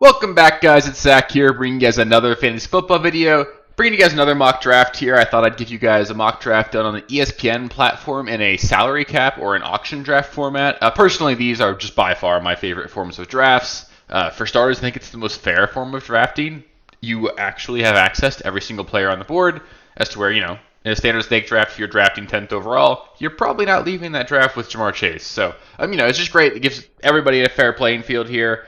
Welcome back, guys. It's Zach here, bringing you guys another fantasy football video. Bringing you guys another mock draft here. I thought I'd give you guys a mock draft done on the ESPN platform in a salary cap or an auction draft format. Personally, these are just by far my favorite forms of drafts. For starters, I think it's the most fair form of drafting. You actually have access to every single player on the board, as to where, in a standard snake draft, if you're drafting 10th overall, you're probably not leaving that draft with Jamar Chase. So, it's just great. It gives everybody a fair playing field here.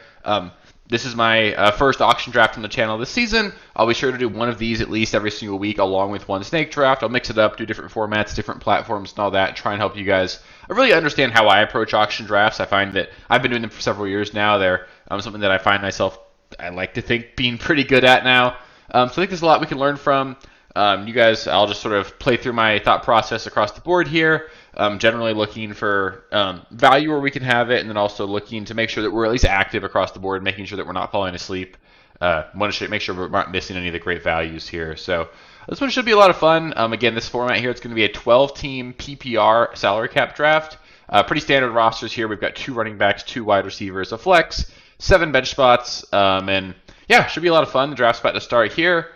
This is my first auction draft on the channel this season. I'll be sure to do one of these at least every single week along with one snake draft. I'll mix it up, do different formats, different platforms and all that, try and help you guys really understand how I approach auction drafts. I find that I've been doing them for several years now. They're something that I find myself, I like to think, being pretty good at now. So I think there's a lot we can learn from. You guys, I'll just sort of play through my thought process across the board here. Generally looking for value where we can have it, and then also looking to make sure that we're at least active across the board, making sure that we're not falling asleep. Want to make sure we're not missing any of the great values here. So this one should be a lot of fun. Again, this format here, it's going to be a 12-team PPR salary cap draft. Pretty standard rosters here. We've got 2 running backs, 2 wide receivers, a flex, 7 bench spots, and yeah, should be a lot of fun. The draft's about to start here.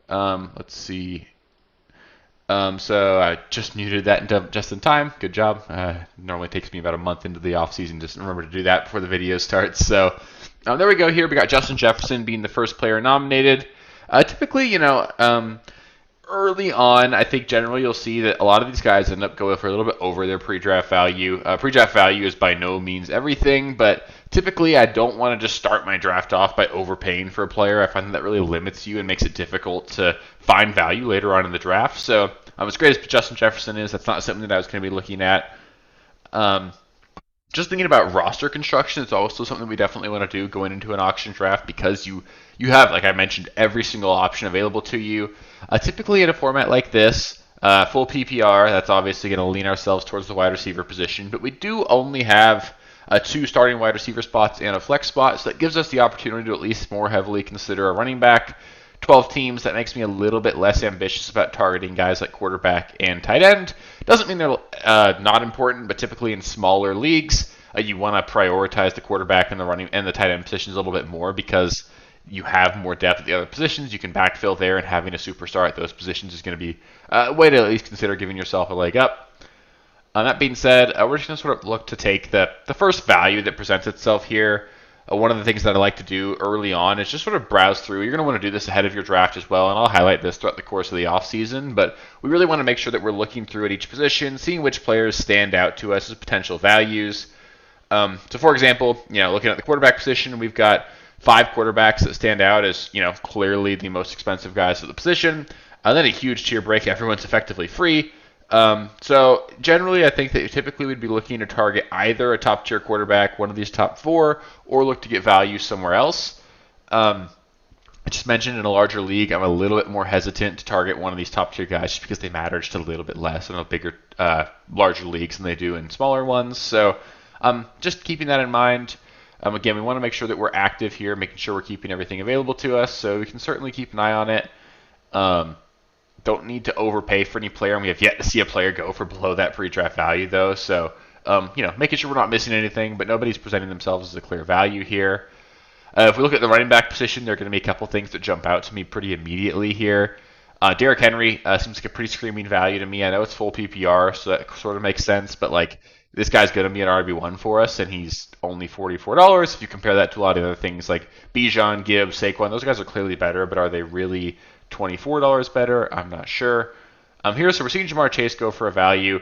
Let's see. So I just muted that just in time. Good job. Normally takes me about a month into the off season just to remember to do that before the video starts. So there we go. Here we got Justin Jefferson being the first player nominated. Typically, early on, I think generally you'll see that a lot of these guys end up going for a little bit over their pre-draft value. Pre-draft value is by no means everything, but typically I don't want to just start my draft off by overpaying for a player. I find that really limits you and makes it difficult to find value later on in the draft. So as great as Justin Jefferson is, that's not something that I was going to be looking at. Just thinking about roster construction, it's also something we definitely want to do going into an auction draft, because you have, like I mentioned, every single option available to you. Typically in a format like this, full PPR, that's obviously going to lean ourselves towards the wide receiver position, but we do only have 2 starting wide receiver spots and a flex spot, so that gives us the opportunity to at least more heavily consider a running back. 12 teams, that makes me a little bit less ambitious about targeting guys like quarterback and tight end. Doesn't mean they're not important, but typically in smaller leagues, you want to prioritize the quarterback and the running and the tight end positions a little bit more, because you have more depth at the other positions. You can backfill there, and having a superstar at those positions is going to be a way to at least consider giving yourself a leg up. That being said, we're just going to sort of look to take the first value that presents itself here. One of the things that I like to do early on is just sort of browse through. You're going to want to do this ahead of your draft as well, and I'll highlight this throughout the course of the offseason, but we really want to make sure that we're looking through at each position, seeing which players stand out to us as potential values. So for example, looking at the quarterback position, we've got 5 quarterbacks that stand out as, clearly the most expensive guys at the position. Then a huge tier break, everyone's effectively free. So generally, I think that typically we'd be looking to target either a top tier quarterback, one of these top 4, or look to get value somewhere else. I just mentioned in a larger league, I'm a little bit more hesitant to target one of these top tier guys just because they matter just a little bit less in a bigger, larger leagues than they do in smaller ones. So just keeping that in mind. Again, we want to make sure that we're active here, making sure we're keeping everything available to us, so we can certainly keep an eye on it. Don't need to overpay for any player, and we have yet to see a player go for below that pre-draft value, though. So, making sure we're not missing anything, but nobody's presenting themselves as a clear value here. If we look at the running back position, there are going to be a couple things that jump out to me pretty immediately here. Derrick Henry seems like a pretty screaming value to me. I know it's full PPR, so that sort of makes sense, but this guy's going to be an RB1 for us, and he's only $44. If you compare that to a lot of other things like Bijan, Gibbs, Saquon, those guys are clearly better, but are they really $24 better? I'm not sure. So we're seeing Jamar Chase go for a value.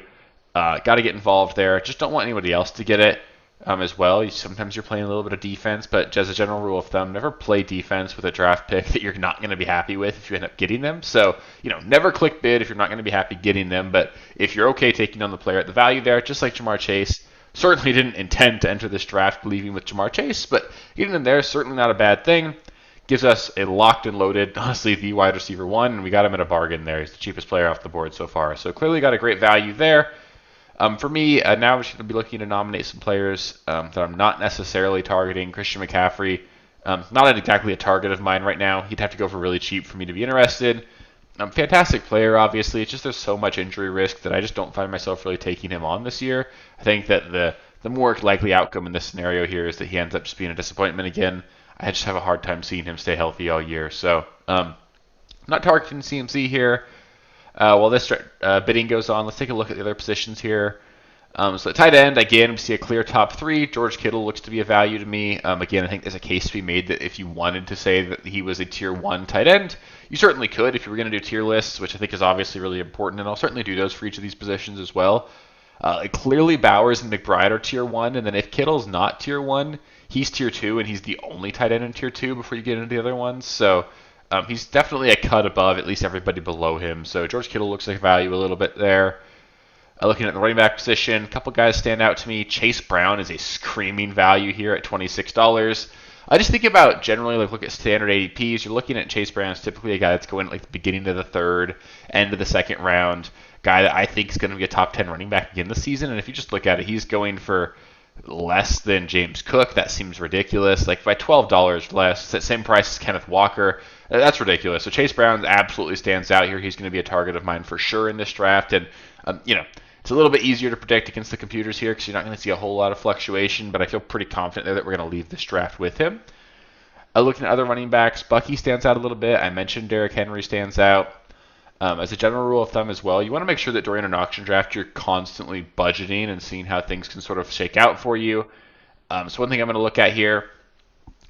Got to get involved there. Just don't want anybody else to get it as well. Sometimes you're playing a little bit of defense, but as a general rule of thumb, never play defense with a draft pick that you're not going to be happy with if you end up getting them. So, never click bid if you're not going to be happy getting them, but if you're okay taking on the player at the value there, just like Jamar Chase, certainly didn't intend to enter this draft believing with Jamar Chase, but getting him there is certainly not a bad thing. Gives us a locked and loaded, honestly, the wide receiver 1, and we got him at a bargain there. He's the cheapest player off the board so far. So clearly got a great value there. For me, now I'm just going to be looking to nominate some players that I'm not necessarily targeting. Christian McCaffrey, not exactly a target of mine right now. He'd have to go for really cheap for me to be interested. Fantastic player, obviously. It's just there's so much injury risk that I just don't find myself really taking him on this year. I think that the more likely outcome in this scenario here is that he ends up just being a disappointment again. I just have a hard time seeing him stay healthy all year. So not targeting CMC here. While this bidding goes on, let's take a look at the other positions here. So at tight end, again, we see a clear top three. George Kittle looks to be a value to me. Again, I think there's a case to be made that if you wanted to say that he was a tier 1 tight end, you certainly could if you were going to do tier lists, which I think is obviously really important, and I'll certainly do those for each of these positions as well. Clearly, Bowers and McBride are tier 1, and then if Kittle's not tier 1, he's tier 2, and he's the only tight end in tier 2 before you get into the other ones. So he's definitely a cut above at least everybody below him. So George Kittle looks like value a little bit there. Looking at the running back position, a couple guys stand out to me. Chase Brown is a screaming value here at $26. I just think about generally, like look at standard ADPs. You're looking at Chase Brown as typically a guy that's going like the beginning of the third, end of the second round. Guy that I think is going to be a top 10 running back again this season. And if you just look at it, he's going for less than James Cook. That seems ridiculous. Like by $12 less, it's that same price as Kenneth Walker. That's ridiculous. So Chase Brown absolutely stands out here. He's going to be a target of mine for sure in this draft. And, it's a little bit easier to predict against the computers here because you're not going to see a whole lot of fluctuation, but I feel pretty confident there that we're going to leave this draft with him. Looking at other running backs, Bucky stands out a little bit. I mentioned Derrick Henry stands out. As a general rule of thumb as well, you want to make sure that during an auction draft you're constantly budgeting and seeing how things can sort of shake out for you. So one thing I'm going to look at here,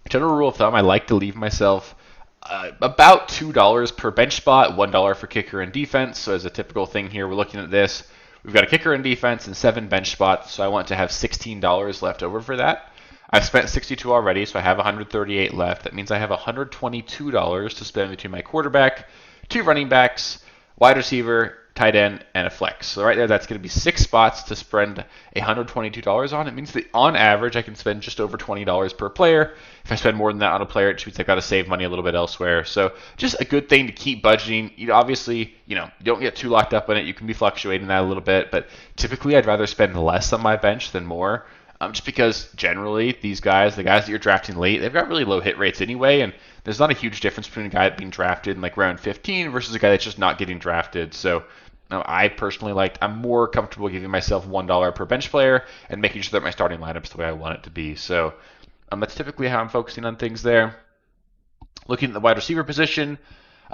general rule of thumb, I like to leave myself about $2 per bench spot, $1 for kicker and defense. So as a typical thing here, we're looking at this. We've got a kicker and defense and 7 bench spots, so I want to have $16 left over for that. I've spent 62 already, so I have 138 left. That means I have $122 to spend between my quarterback, 2 running backs, wide receiver, tight end, and a flex. So right there, that's going to be 6 spots to spend $122 on. It means that on average, I can spend just over $20 per player. If I spend more than that on a player, it means I've got to save money a little bit elsewhere. So just a good thing to keep budgeting. Obviously, you don't get too locked up in it. You can be fluctuating that a little bit, but typically I'd rather spend less on my bench than more. Just because generally these guys, the guys that you're drafting late, they've got really low hit rates anyway, and there's not a huge difference between a guy being drafted in like round 15 versus a guy that's just not getting drafted. So I personally I'm more comfortable giving myself $1 per bench player and making sure that my starting lineup's the way I want it to be. So that's typically how I'm focusing on things there. Looking at the wide receiver position,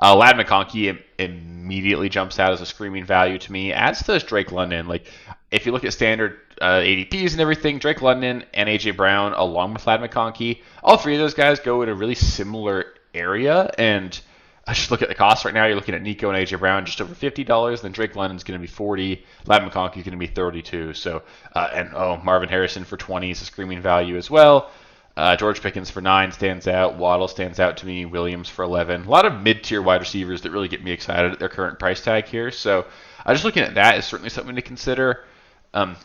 Ladd McConkey immediately jumps out as a screaming value to me, as does Drake London. Like, if you look at standard ADPs and everything, Drake London and A.J. Brown, along with Ladd McConkey, all three of those guys go in a really similar area. And I just look at the cost right now. You're looking at Nico and A.J. Brown just over $50. Then Drake London's going to be $40. Ladd McConkey is going to be $32. So, Marvin Harrison for $20 is a screaming value as well. George Pickens for $9 stands out. Waddle stands out to me. Williams for $11. A lot of mid-tier wide receivers that really get me excited at their current price tag here. So just looking at that is certainly something to consider.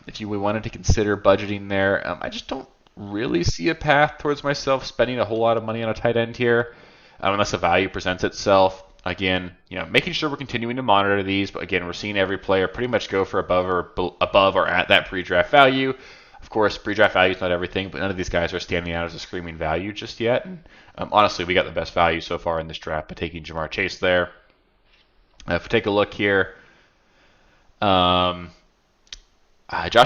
If we wanted to consider budgeting there, I just don't really see a path towards myself spending a whole lot of money on a tight end here, unless a value presents itself. Again, making sure we're continuing to monitor these, but again, we're seeing every player pretty much go for above or at that pre-draft value. Of course, pre-draft value is not everything, but none of these guys are standing out as a screaming value just yet. And honestly, we got the best value so far in this draft by taking Jamar Chase there. If we take a look here, Josh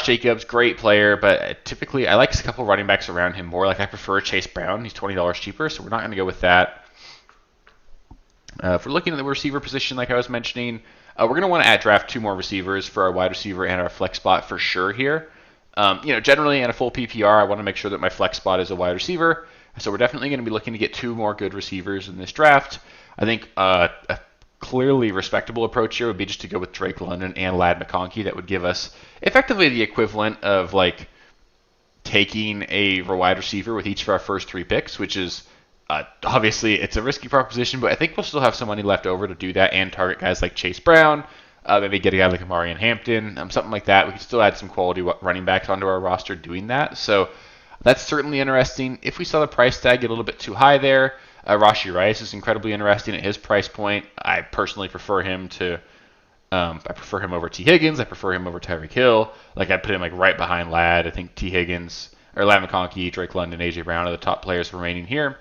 Jacobs, great player, but typically I like a couple running backs around him more. Like I prefer Chase Brown. He's $20 cheaper, so we're not going to go with that. If we're looking at the receiver position, like I was mentioning, we're going to want to draft 2 more receivers for our wide receiver and our flex spot for sure here. Generally in a full PPR, I want to make sure that my flex spot is a wide receiver. So we're definitely going to be looking to get 2 more good receivers in this draft. I think a clearly respectable approach here would be just to go with Drake London and Ladd McConkey. That would give us effectively the equivalent of like taking a wide receiver with each of our first 3 picks, which is obviously it's a risky proposition, but I think we'll still have some money left over to do that and target guys like Chase Brown. Maybe get a guy like Amarian Hampton, something like that. We could still add some quality running backs onto our roster doing that. So that's certainly interesting. If we saw the price tag get a little bit too high there, Rashee Rice is incredibly interesting at his price point. I personally prefer him to. I prefer him over T. Higgins. I prefer him over Tyreek Hill. Like I put him like right behind Ladd. I think T. Higgins or Ladd McConkey, Drake London, A.J. Brown are the top players remaining here.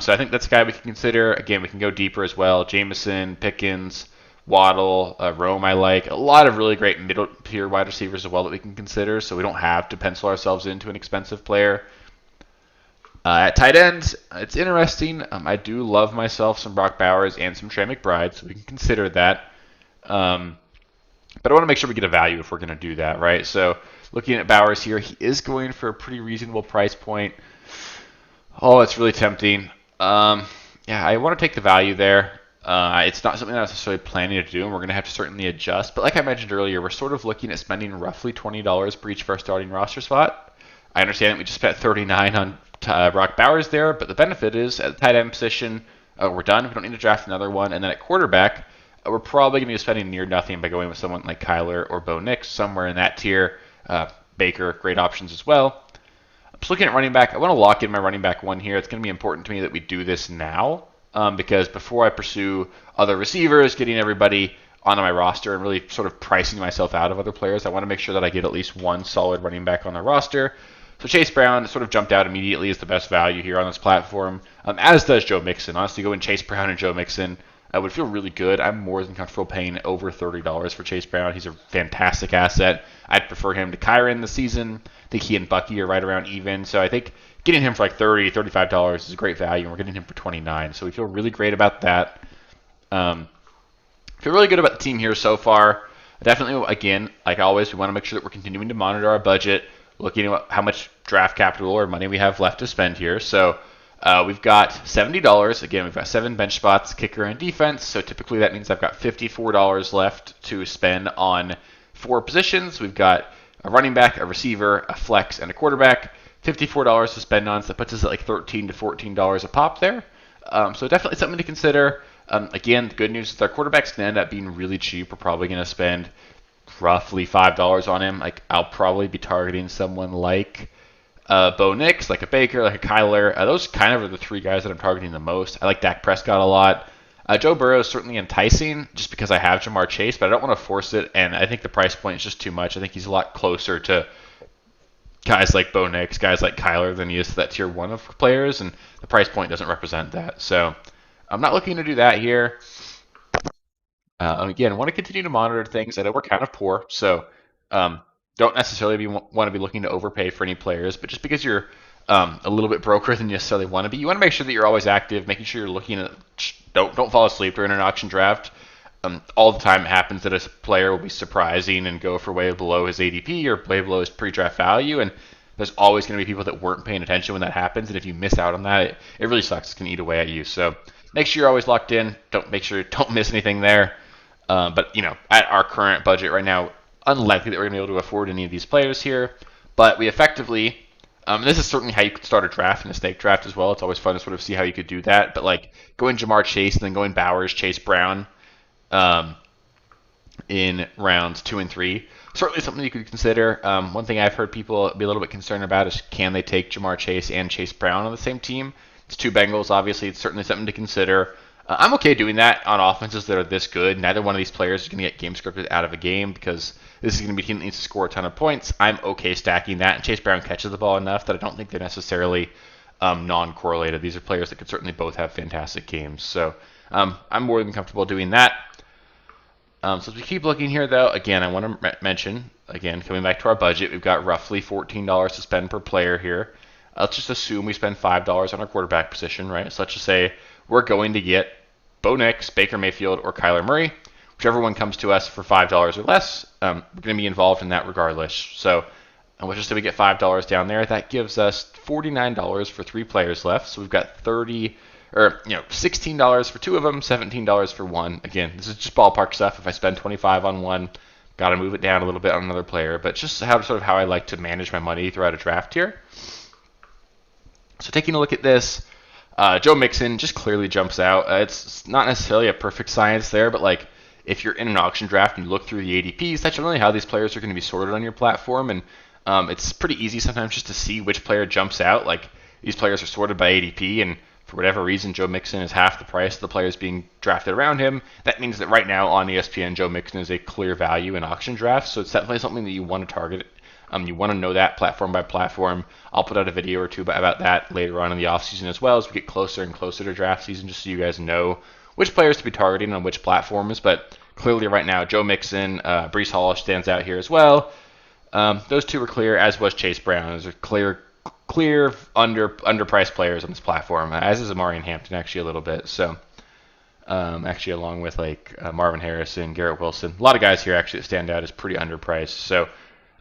So I think that's a guy we can consider. Again, we can go deeper as well. Jameson, Pickens, Waddle, Rome I like. A lot of really great middle tier wide receivers as well that we can consider, so we don't have to pencil ourselves into an expensive player. At tight end, it's interesting. I do love myself some Brock Bowers and some Trey McBride, so we can consider that. But I want to make sure we get a value if we're going to do that, right? So looking at Bowers here, he is going for a pretty reasonable price point. Oh, it's really tempting. Yeah, I want to take the value there. It's not something that I was necessarily planning to do, and we're going to have to certainly adjust. But like I mentioned earlier, we're sort of looking at spending roughly $20 per each of our starting roster spot. I understand that we just spent $39 on Brock Bowers there, but the benefit is at the tight end position, we're done. We don't need to draft another one. And then at quarterback, we're probably going to be spending near nothing by going with someone like Kyler or Bo Nix, somewhere in that tier. Baker, great options as well. Just looking at running back, I want to lock in my running back one here. It's going to be important to me that we do this now because before I pursue other receivers, getting everybody onto my roster and really sort of pricing myself out of other players, I want to make sure that I get at least one solid running back on the roster. So Chase Brown sort of jumped out immediately as the best value here on this platform, as does Joe Mixon. Honestly, going Chase Brown and Joe Mixon would feel really good. I'm more than comfortable paying over $30 for Chase Brown. He's a fantastic asset. I'd prefer him to Kyron this season. I think he and Bucky are right around even. So I think getting him for like $30, $35 is a great value, and we're getting him for $29. So we feel really great about that. Feel really good about the team here so far. Definitely, again, like always, we want to make sure that we're continuing to monitor our budget, looking at how much draft capital or money we have left to spend here. So we've got $70. Again, we've got 7 bench spots, kicker and defense. So typically that means I've got $54 left to spend on 4 positions. We've got a running back, a receiver, a flex, and a quarterback. $54 to spend on, so that puts us at like $13 to $14 a pop there. So definitely something to consider. Again, the good news is our quarterback's going to end up being really cheap. We're probably going to spend roughly $5 on him. Like I'll probably be targeting someone like Bo Nix, like a Baker, like a Kyler. Those kind of are the 3 guys that I'm targeting the most. I like Dak Prescott a lot. Joe Burrow is certainly enticing just because I have Jamar Chase, but I don't want to force it, and I think the price point is just too much. I think he's a lot closer to guys like Bo Nix, guys like Kyler than he is to that tier 1 of players, and the price point doesn't represent that. So I'm not looking to do that here. Again, I want to continue to monitor things. I know we're kind of poor, so don't necessarily want to be looking to overpay for any players, but just because you're a little bit broker than you necessarily want to be, you want to make sure that you're always active, making sure you're looking at. Don't fall asleep during an auction draft. All the time it happens that a player will be surprising and go for way below his ADP or way below his pre-draft value, and there's always going to be people that weren't paying attention when that happens, and if you miss out on that, it really sucks. It can eat away at you. So make sure you're always locked in. Don't miss anything there. But at our current budget right now, unlikely that we're going to be able to afford any of these players here. But we effectively, this is certainly how you could start a draft and a snake draft as well. It's always fun to sort of see how you could do that. But like going Jamar Chase and then going Bowers, Chase Brown in rounds 2 and 3, certainly something you could consider. One thing I've heard people be a little bit concerned about is can they take Jamar Chase and Chase Brown on the same team? It's 2 Bengals, obviously. It's certainly something to consider. I'm okay doing that on offenses that are this good. Neither one of these players is going to get game scripted out of a game because this is going to be a team that needs to score a ton of points. I'm okay stacking that. And Chase Brown catches the ball enough that I don't think they're necessarily non-correlated. These are players that could certainly both have fantastic games. So I'm more than comfortable doing that. So as we keep looking here, though, again, I want to mention, again, coming back to our budget, we've got roughly $14 to spend per player here. Let's just assume we spend $5 on our quarterback position, right? So let's just say we're going to get Bo Nix, Baker Mayfield, or Kyler Murray. Whichever one comes to us for $5 or less, we're going to be involved in that regardless. So let's just say we get $5 down there. That gives us $49 for 3 players left. So we've got $16 for 2 of them, $17 for 1. Again, this is just ballpark stuff. If I spend $25 on one, got to move it down a little bit on another player. But just how I like to manage my money throughout a draft here. So taking a look at this, Joe Mixon just clearly jumps out. It's not necessarily a perfect science there, but like if you're in an auction draft and you look through the ADPs, that's generally how these players are going to be sorted on your platform. And it's pretty easy sometimes just to see which player jumps out. Like these players are sorted by ADP, and for whatever reason, Joe Mixon is half the price of the players being drafted around him. That means that right now on ESPN, Joe Mixon is a clear value in auction drafts. So it's definitely something that you want to target. You want to know that platform by platform. I'll put out a video or 2 about that later on in the offseason as well as we get closer and closer to draft season, just so you guys know which players to be targeting on which platforms. But clearly right now, Joe Mixon, Breece Hall stands out here as well. Those 2 were clear, as was Chase Brown. Those are clear clear underpriced players on this platform, as is Amari Hampton actually a little bit. So actually along with like Marvin Harrison, Garrett Wilson, a lot of guys here actually that stand out as pretty underpriced. So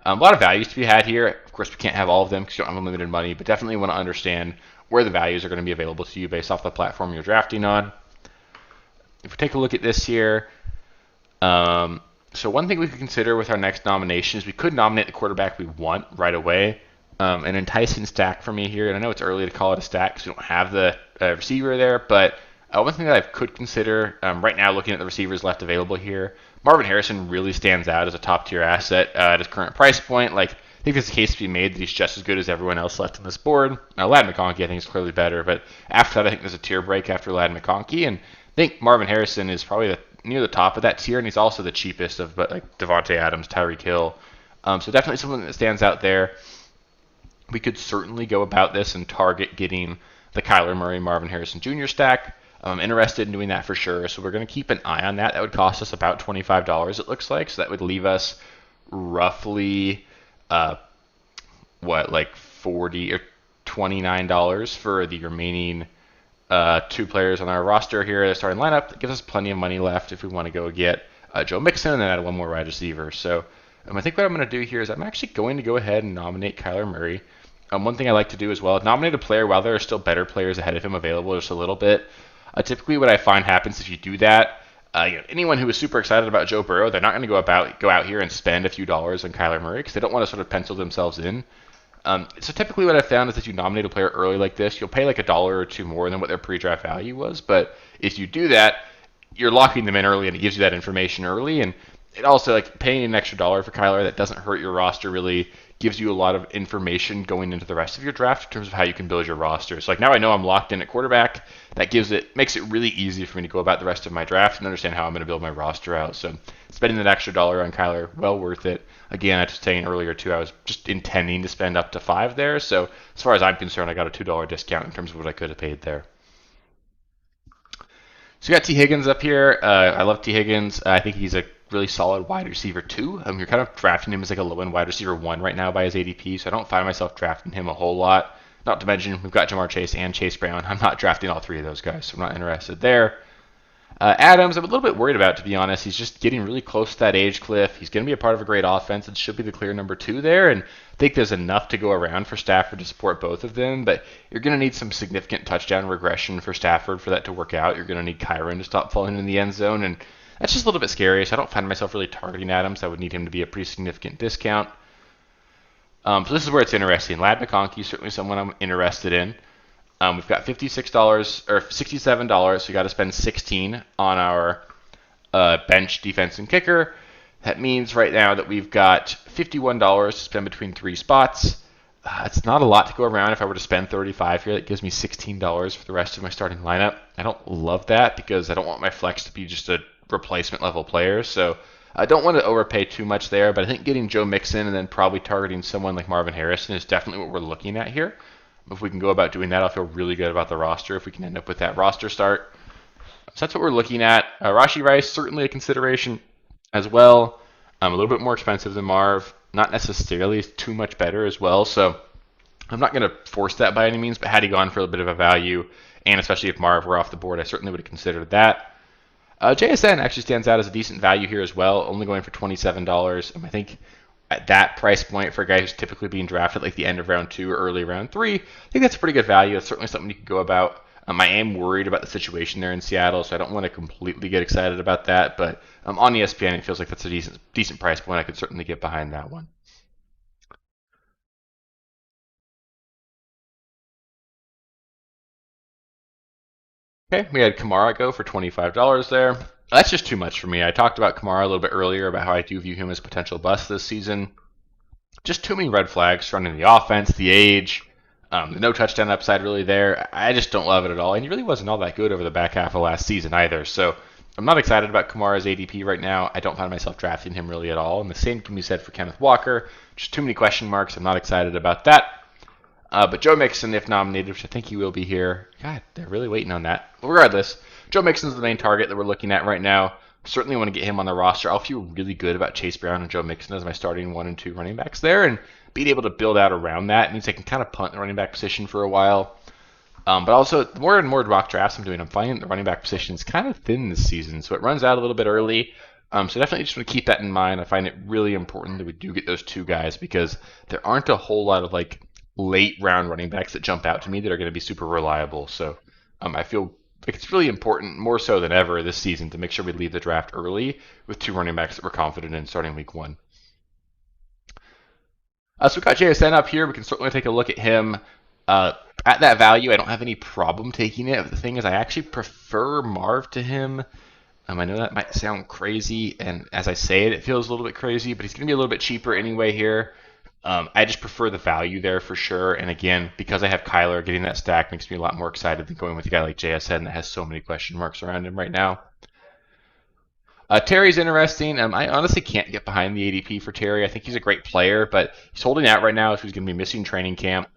a lot of values to be had here. Of course, we can't have all of them because you don't have unlimited money, but definitely want to understand where the values are going to be available to you based off the platform you're drafting on. If we take a look at this here, so one thing we could consider with our next nomination is we could nominate the quarterback we want right away. An enticing stack for me here, and I know it's early to call it a stack because we don't have the receiver there, but one thing that I could consider right now, looking at the receivers left available here, Marvin Harrison really stands out as a top-tier asset at his current price point. Like, I think there's a case to be made that he's just as good as everyone else left on this board. Now, Ladd McConkey, I think, is clearly better, but after that, I think there's a tier break after Ladd McConkey, and I think Marvin Harrison is probably near the top of that tier, and he's also the cheapest of like Devontae Adams, Tyreek Hill. So definitely something that stands out there. We could certainly go about this and target getting the Kyler Murray, Marvin Harrison Jr. stack. I'm interested in doing that for sure, so we're going to keep an eye on that. That would cost us about $25, it looks like, so that would leave us roughly, like $40 or $29 for the remaining two players on our roster here at the starting lineup. That gives us plenty of money left if we want to go get Joe Mixon and then add one more wide receiver. So I think what I'm going to do here is I'm actually going to go ahead and nominate Kyler Murray. One thing I like to do as well, nominate a player while there are still better players ahead of him available just a little bit. Typically what I find happens if you do that, anyone who is super excited about Joe Burrow, they're not going to go out here and spend a few dollars on Kyler Murray because they don't want to sort of pencil themselves in. So typically what I've found is that you nominate a player early like this, you'll pay like $1 or $2 more than what their pre-draft value was. But if you do that, you're locking them in early and it gives you that information early. And it also, like, paying an extra $1 for Kyler, that doesn't hurt your roster, really gives you a lot of information going into the rest of your draft in terms of how you can build your roster. So like now I know I'm locked in at quarterback. That makes it really easy for me to go about the rest of my draft and understand how I'm going to build my roster out. So spending that extra $1 on Kyler, well worth it. Again, I was saying earlier too, I was just intending to spend up to $5 there. So as far as I'm concerned, I got a $2 discount in terms of what I could have paid there. So we got T. Higgins up here. I love T. Higgins. I think he's a really solid wide receiver 2. You're kind of drafting him as like a low-end wide receiver 1 right now by his ADP, so I don't find myself drafting him a whole lot. Not to mention, we've got Jamar Chase and Chase Brown. I'm not drafting all three of those guys, so I'm not interested there. Adams, I'm a little bit worried about, to be honest. He's just getting really close to that age cliff. He's going to be a part of a great offense and should be the clear number 2 there, and I think there's enough to go around for Stafford to support both of them, but you're going to need some significant touchdown regression for Stafford for that to work out. You're going to need Kyron to stop falling in the end zone, and that's just a little bit scary, so I don't find myself really targeting Adams. I would need him to be a pretty significant discount. So this is where it's interesting. Ladd McConkey is certainly someone I'm interested in. We've got $56 or $67, so you got to spend $16 on our bench, defense, and kicker. That means right now that we've got $51 to spend between 3 spots. It's not a lot to go around. If I were to spend $35 here, that gives me $16 for the rest of my starting lineup. I don't love that because I don't want my flex to be just a replacement level player. So I don't want to overpay too much there, but I think getting Joe Mixon and then probably targeting someone like Marvin Harrison is definitely what we're looking at here. If we can go about doing that, I'll feel really good about the roster if we can end up with that roster start. So that's what we're looking at. Rashee Rice, certainly a consideration as well. A little bit more expensive than Marv. Not necessarily too much better as well. So I'm not going to force that by any means, but had he gone for a bit of a value, and especially if Marv were off the board, I certainly would have considered that. JSN actually stands out as a decent value here as well, only going for $27. I think at that price point for a guy who's typically being drafted like the end of round 2 or early round 3, I think that's a pretty good value. It's certainly something you could go about. I am worried about the situation there in Seattle, so I don't want to completely get excited about that. But on ESPN, it feels like that's a decent price point. I could certainly get behind that one. Okay, we had Kamara go for $25 there. That's just too much for me. I talked about Kamara a little bit earlier about how I do view him as a potential bust this season. Just too many red flags surrounding the offense, the age, the no touchdown upside really there. I just don't love it at all. And he really wasn't all that good over the back half of last season either. So I'm not excited about Kamara's ADP right now. I don't find myself drafting him really at all. And the same can be said for Kenneth Walker. Just too many question marks. I'm not excited about that. But Joe Mixon, if nominated, which I think he will be here. God, they're really waiting on that. But regardless, Joe Mixon's the main target that we're looking at right now. Certainly want to get him on the roster. I'll feel really good about Chase Brown and Joe Mixon as my starting 1 and 2 running backs there. And being able to build out around that means I can kind of punt the running back position for a while. But also, the more and more mock drafts I'm doing, I'm finding the running back position is kind of thin this season, so it runs out a little bit early. So definitely just want to keep that in mind. I find it really important that we do get those two guys because there aren't a whole lot of like late round running backs that jump out to me that are going to be super reliable. So I feel like it's really important, more so than ever this season, to make sure we leave the draft early with two running backs that we're confident in starting week 1. So we've got JSN up here. We can certainly take a look at him. At that value, I don't have any problem taking it. But the thing is, I actually prefer Marv to him. I know that might sound crazy, and as I say it, it feels a little bit crazy, but he's going to be a little bit cheaper anyway here. I just prefer the value there for sure. And again, because I have Kyler, getting that stack makes me a lot more excited than going with a guy like JSN that has so many question marks around him right now. Terry's interesting. I honestly can't get behind the ADP for Terry. I think he's a great player, but he's holding out right now, so he's going to be missing training camp.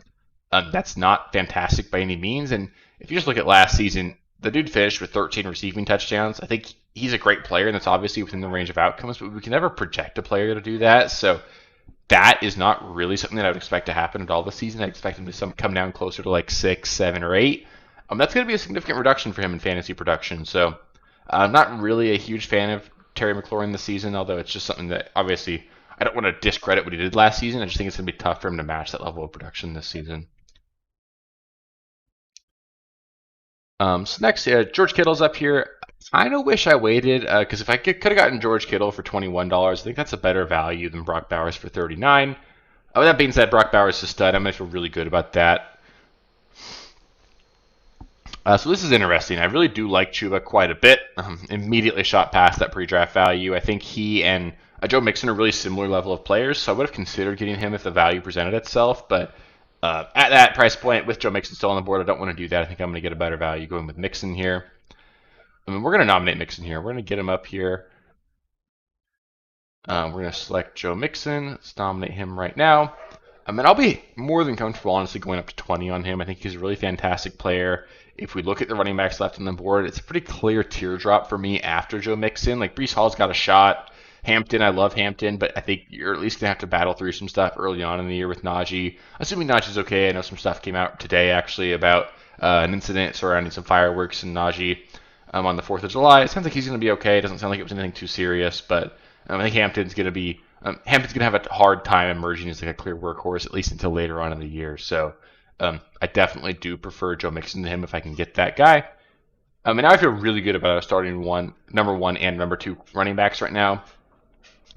That's not fantastic by any means. And if you just look at last season, the dude finished with 13 receiving touchdowns. I think he's a great player, and that's obviously within the range of outcomes, but we can never project a player to do that. So that is not really something that I would expect to happen at all this season. I expect him to come down closer to like 6, 7, or 8. That's going to be a significant reduction for him in fantasy production. So I'm not really a huge fan of Terry McLaurin this season, although it's just something that obviously I don't want to discredit what he did last season. I just think it's going to be tough for him to match that level of production this season. So next, George Kittle's up here. I kind of wish I waited because if I could have gotten George Kittle for $21, I think that's a better value than Brock Bowers for $39. With that being said, Brock Bowers is a stud. I'm going to feel really good about that. So this is interesting. I really do like Chuba quite a bit. Immediately shot past that pre-draft value. I think he and Joe Mixon are really similar level of players, so I would have considered getting him if the value presented itself, but at that price point, with Joe Mixon still on the board, I don't want to do that. I think I'm going to get a better value going with Mixon here. We're going to nominate Mixon here. We're going to get him up here. We're going to select Joe Mixon. Let's nominate him right now. And I'll be more than comfortable, honestly, going up to 20 on him. I think he's a really fantastic player. If we look at the running backs left on the board, it's a pretty clear teardrop for me after Joe Mixon. Like, Breece Hall's got a shot. Hampton, I love Hampton, but I think you're at least going to have to battle through some stuff early on in the year with Najee. Assuming Najee's okay, I know some stuff came out today, actually, about an incident surrounding some fireworks and Najee on the 4th of July. It sounds like he's going to be okay. It doesn't sound like it was anything too serious, but I think Hampton's going to have a hard time emerging as like a clear workhorse, at least until later on in the year. So I definitely do prefer Joe Mixon to him if I can get that guy. And now I feel really good about starting number 1 and number 2 running backs right now.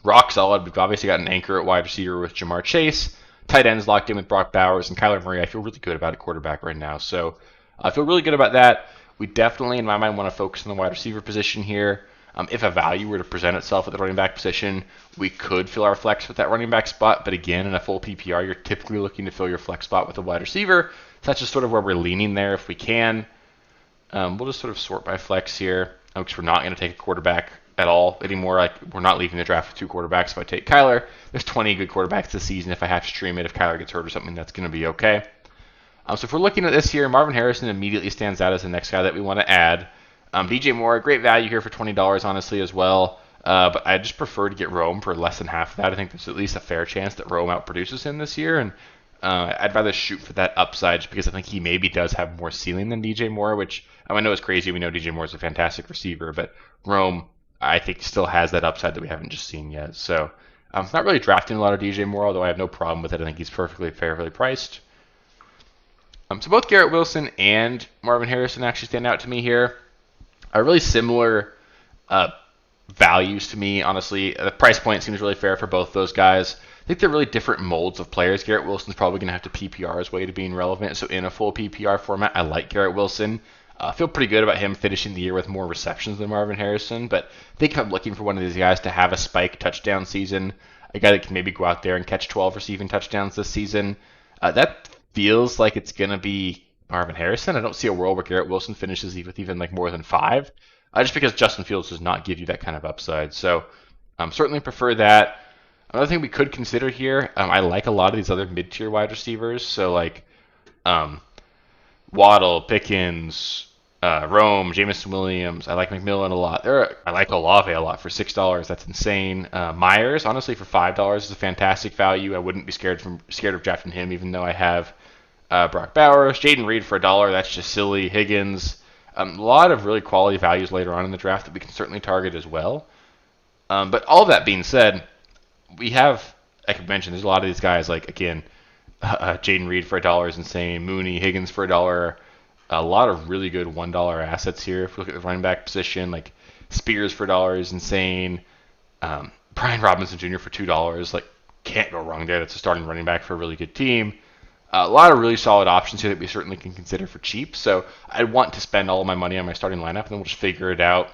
Rock solid. We've obviously got an anchor at wide receiver with Jamar Chase. Tight ends locked in with Brock Bowers and Kyler Murray. I feel really good about a quarterback right now. So I feel really good about that. We definitely, in my mind, want to focus on the wide receiver position here. If a value were to present itself at the running back position, we could fill our flex with that running back spot. But again, in a full PPR, you're typically looking to fill your flex spot with a wide receiver. So that's just sort of where we're leaning there if we can. We'll just sort of sort by flex here because we're not going to take a quarterback at all anymore. Like, we're not leaving the draft with 2 quarterbacks. If I take Kyler, there's 20 good quarterbacks this season. If I have to stream it, if Kyler gets hurt or something, that's going to be okay. So if we're looking at this here, Marvin Harrison immediately stands out as the next guy that we want to add. DJ Moore, great value here for $20, honestly, as well. But I just prefer to get Rome for less than half of that. I think there's at least a fair chance that Rome outproduces him this year, and I'd rather shoot for that upside just because I think he maybe does have more ceiling than DJ Moore, which I know is crazy. We know DJ Moore is a fantastic receiver, but Rome, I think, still has that upside that we haven't just seen yet. So I'm not really drafting a lot of DJ Moore, although I have no problem with it. I think he's perfectly fairly priced. So both Garrett Wilson and Marvin Harrison actually stand out to me here. Are really similar values to me, honestly. The price point seems really fair for both those guys. I think they're really different molds of players. Garrett Wilson's probably going to have to PPR his way to being relevant. So in a full PPR format, I like Garrett Wilson. I feel pretty good about him finishing the year with more receptions than Marvin Harrison. But I think if I'm looking for one of these guys to have a spike touchdown season, a guy that can maybe go out there and catch 12 receiving touchdowns this season, that feels like it's going to be Marvin Harrison. I don't see a world where Garrett Wilson finishes with even like more than 5, just because Justin Fields does not give you that kind of upside. So certainly prefer that. Another thing we could consider here, I like a lot of these other mid-tier wide receivers. So like Waddle, Pickens, Rome, Jameson Williams. I like McMillan a lot. I like Olave a lot for $6. That's insane. Myers, honestly, for $5 is a fantastic value. I wouldn't be scared of drafting him, even though I have Brock Bowers, Jaden Reed for $1. That's just silly. Higgins. A lot of really quality values later on in the draft that we can certainly target as well. But all of that being said, we have, like I mentioned, there's a lot of these guys, like, again, Jaden Reed for $1 is insane. Mooney, Higgins for $1. A lot of really good $1 assets here. If we look at the running back position, like Spears for $1 is insane. Brian Robinson Jr. for $2. Like, can't go wrong there. That's a starting running back for a really good team. A lot of really solid options here that we certainly can consider for cheap. So I want to spend all of my money on my starting lineup, and then we'll just figure it out.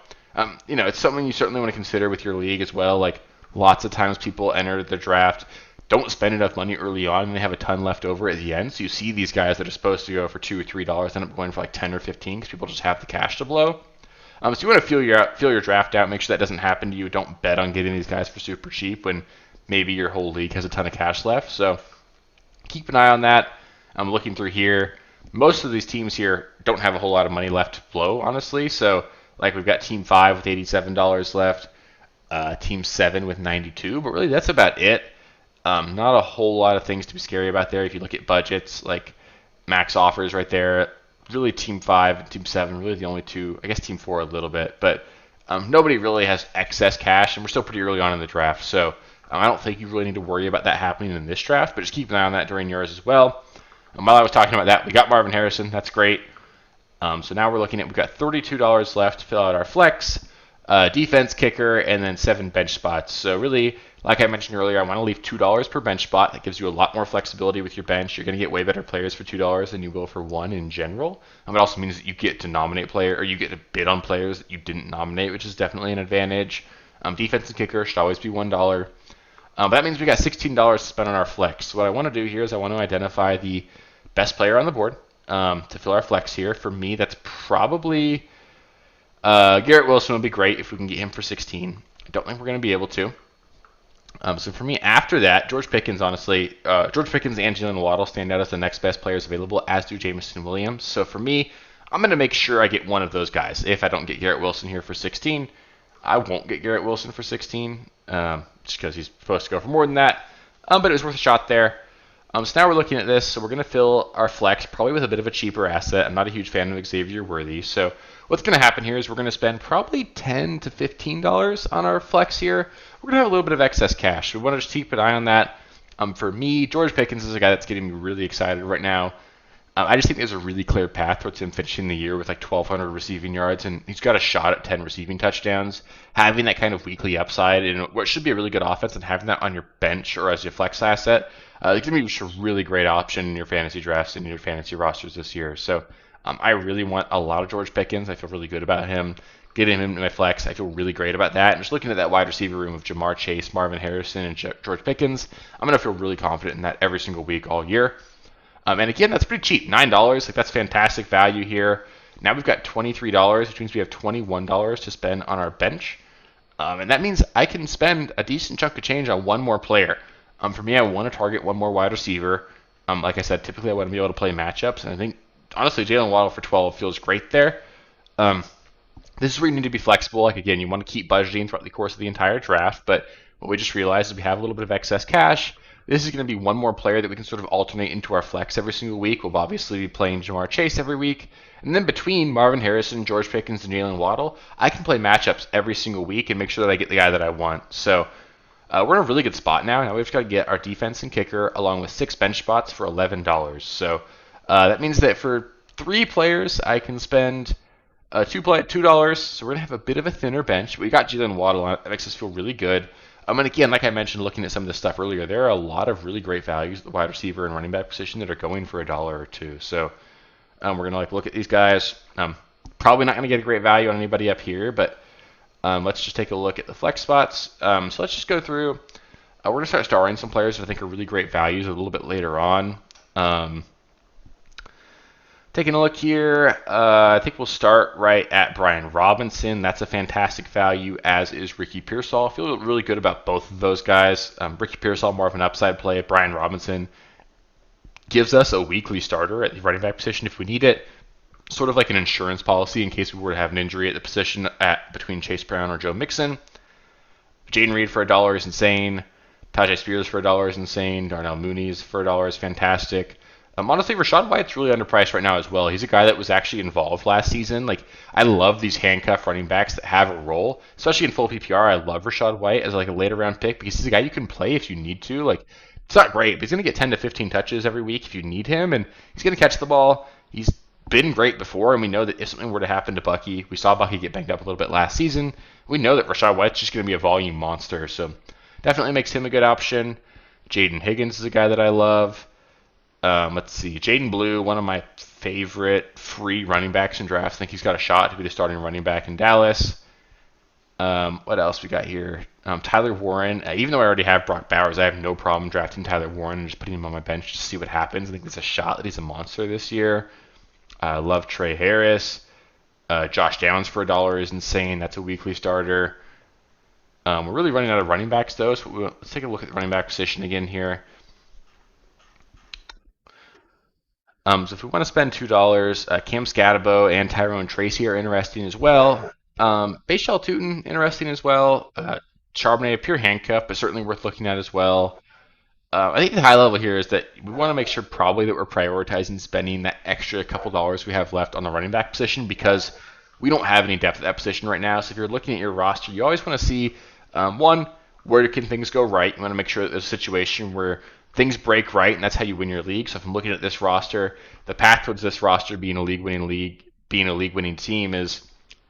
It's something you certainly want to consider with your league as well. Like, lots of times people enter the draft, don't spend enough money early on, and they have a ton left over at the end. So you see these guys that are supposed to go for $2 or $3 end up going for like 10 or 15 because people just have the cash to blow. So you want to feel your draft out, make sure that doesn't happen to you. Don't bet on getting these guys for super cheap when maybe your whole league has a ton of cash left. So keep an eye on that. I'm looking through here. Most of these teams here don't have a whole lot of money left to blow, honestly. So like we've got Team 5 with $87 left, Team 7 with $92, but really that's about it. Not a whole lot of things to be scary about there. If you look at budgets, like max offers right there, really Team 5 and Team 7, really the only two. I guess Team 4 a little bit, but nobody really has excess cash, and we're still pretty early on in the draft. So I don't think you really need to worry about that happening in this draft, but just keep an eye on that during yours as well. While I was talking about that, we got Marvin Harrison. That's great. So now we're looking at, we've got $32 left to fill out our flex, defense, kicker, and then 7 bench spots. So really, like I mentioned earlier, I want to leave $2 per bench spot. That gives you a lot more flexibility with your bench. You're going to get way better players for $2 than you will for 1 in general. It also means that you get to nominate player, or you get to bid on players that you didn't nominate, which is definitely an advantage. Defense and kicker should always be $1. But that means we got $16 to spend on our flex. So what I want to do here is I want to identify the best player on the board to fill our flex here. For me, that's probably Garrett Wilson would be great if we can get him for 16. I don't think we're going to be able to. So for me, after that, George Pickens, honestly, George Pickens and Jalen Waddle stand out as the next best players available, as do Jameson Williams. So for me, I'm going to make sure I get one of those guys. If I don't get Garrett Wilson here for 16, I won't get Garrett Wilson for 16, just because he's supposed to go for more than that. But it was worth a shot there. So now we're looking at this. So we're going to fill our flex probably with a bit of a cheaper asset. I'm not a huge fan of Xavier Worthy. So what's going to happen here is we're going to spend probably $10 to $15 on our flex here. We're going to have a little bit of excess cash. We want to just keep an eye on that. For me, George Pickens is a guy that's getting me really excited right now. I just think there's a really clear path towards him finishing the year with like 1,200 receiving yards, and he's got a shot at 10 receiving touchdowns. Having that kind of weekly upside in what should be a really good offense and having that on your bench or as your flex asset, it's going to be just a really great option in your fantasy drafts and your fantasy rosters this year. So I really want a lot of George Pickens. I feel really good about him. Getting him into my flex, I feel really great about that. And just looking at that wide receiver room of Jamar Chase, Marvin Harrison, and George Pickens, I'm going to feel really confident in that every single week all year. And again, that's pretty cheap, $9. Like, that's fantastic value here. Now we've got $23, which means we have $21 to spend on our bench. And that means I can spend a decent chunk of change on one more player. For me, I want to target one more wide receiver. Like I said, typically I want to be able to play matchups. And I think, honestly, Jalen Waddle for 12 feels great there. This is where you need to be flexible. Like, again, you want to keep budgeting throughout the course of the entire draft. But what we just realized is we have a little bit of excess cash. This is going to be one more player that we can sort of alternate into our flex every single week. We'll obviously be playing Jamar Chase every week. And then between Marvin Harrison, George Pickens, and Jalen Waddle, I can play matchups every single week and make sure that I get the guy that I want. So we're in a really good spot now. Now we've just got to get our defense and kicker along with 6 bench spots for $11. So that means that for 3 players, I can spend $2. So we're going to have a bit of a thinner bench. We got Jalen Waddle on it. That makes us feel really good. And again, like I mentioned, looking at some of this stuff earlier, there are a lot of really great values at the wide receiver and running back position that are going for $1 or $2. So we're going to look at these guys. Probably not going to get a great value on anybody up here, but let's just take a look at the flex spots. So let's just go through. We're going to start starring some players that I think are really great values a little bit later on. Taking a look here, I think we'll start right at Brian Robinson. That's a fantastic value, as is Ricky Pearsall. I feel really good about both of those guys. Ricky Pearsall, more of an upside play. Brian Robinson gives us a weekly starter at the running back position if we need it. sort of like an insurance policy in case we were to have an injury at the position at between Chase Brown or Joe Mixon. Jaden Reed for $1 is insane. Tajay Spears for $1 is insane. Darnell Mooney's for $1 is fantastic. Honestly, Rachaad White's really underpriced right now as well. He's a guy that was actually involved last season. Like, I love these handcuff running backs that have a role, especially in full PPR. I love Rachaad White as like a later round pick because he's a guy you can play if you need to. Like, it's not great, but he's going to get 10 to 15 touches every week if you need him, and he's going to catch the ball. He's been great before, and we know that if something were to happen to Bucky, we saw Bucky get banged up a little bit last season. We know that Rachaad White's just going to be a volume monster, so definitely makes him a good option. Jaden Higgins is a guy that I love. Let's see. Jaden Blue, one of my favorite free running backs in drafts. I think he's got a shot to be the starting running back in Dallas. What else we got here? Tyler Warren. Even though I already have Brock Bowers, I have no problem drafting Tyler Warren and just putting him on my bench to see what happens. I think there's a shot that he's a monster this year. I love Trey Harris. Josh Downs for $1 is insane. That's a weekly starter. We're really running out of running backs, though, so let's take a look at the running back position again here. So if we want to spend $2, Cam Scatabo and Tyrone Tracy are interesting as well. Bashal Tootin, interesting as well. Charbonnet, pure handcuff, but certainly worth looking at as well. I think the high level here is that we want to make sure probably that we're prioritizing spending that extra couple dollars we have left on the running back position because we don't have any depth at that position right now. So if you're looking at your roster, you always want to see, one, where can things go right? You want to make sure that there's a situation where things break right, and that's how you win your league. So if I'm looking at this roster, the path towards this roster being a league-winning team is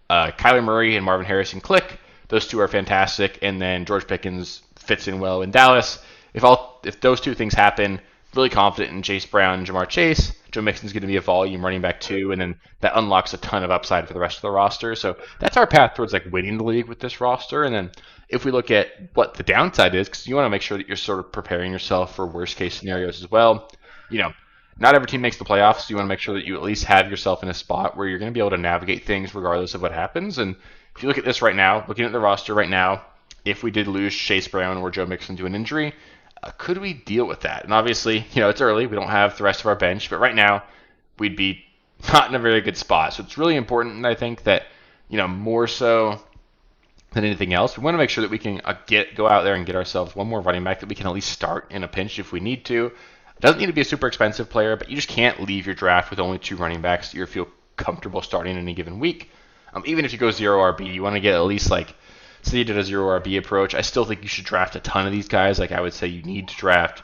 Kyler Murray and Marvin Harrison click. Those two are fantastic, and then George Pickens fits in well in Dallas. If those two things happen, really confident in Chase Brown and Jamar Chase. Joe Mixon's going to be a volume running back too, and then that unlocks a ton of upside for the rest of the roster. So that's our path towards like winning the league with this roster. And then if we look at what the downside is, because you want to make sure that you're sort of preparing yourself for worst case scenarios as well. Not every team makes the playoffs. So you want to make sure that you at least have yourself in a spot where you're going to be able to navigate things regardless of what happens. And if you look at this right now, looking at the roster right now, if we did lose Chase Brown or Joe Mixon to an injury, could we deal with that? And obviously, it's early. We don't have the rest of our bench. But right now, we'd be not in a very good spot. So it's really important, I think, that, more so than anything else, we want to make sure that we can go out there and get ourselves one more running back that we can at least start in a pinch if we need to. It doesn't need to be a super expensive player, but you just can't leave your draft with only 2 running backs that you feel comfortable starting in any given week. Even if you go 0 RB, you want to get at least say you did a 0 RB approach. I still think you should draft a ton of these guys. Like, I would say you need to draft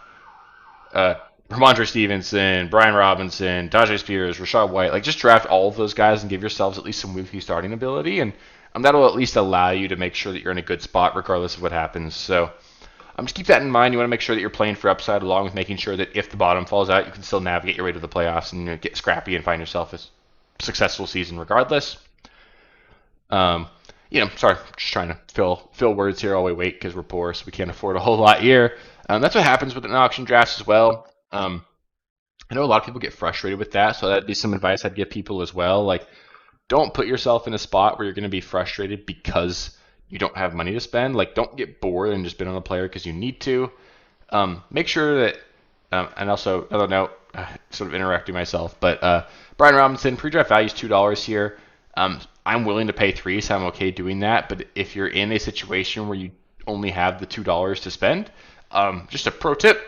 Ramondre Stevenson, Brian Robinson, Tajay Spears, Rachaad White. Like, just draft all of those guys and give yourselves at least some weekly starting ability. And that'll at least allow you to make sure that you're in a good spot regardless of what happens. So just keep that in mind. You want to make sure that you're playing for upside along with making sure that if the bottom falls out, you can still navigate your way to the playoffs and get scrappy and find yourself a successful season regardless. Sorry, just trying to fill words here while we wait because we're poor, so we can't afford a whole lot here. That's what happens with an auction drafts as well. I know a lot of people get frustrated with that, so that'd be some advice I'd give people as well. Like, don't put yourself in a spot where you're going to be frustrated because you don't have money to spend. Like, don't get bored and just bid on a player because you need to. Make sure that, and also, another note, sort of interrupting myself, but Brian Robinson, pre-draft value is $2 here. I'm willing to pay $3, so I'm okay doing that. But if you're in a situation where you only have the $2 to spend, just a pro tip,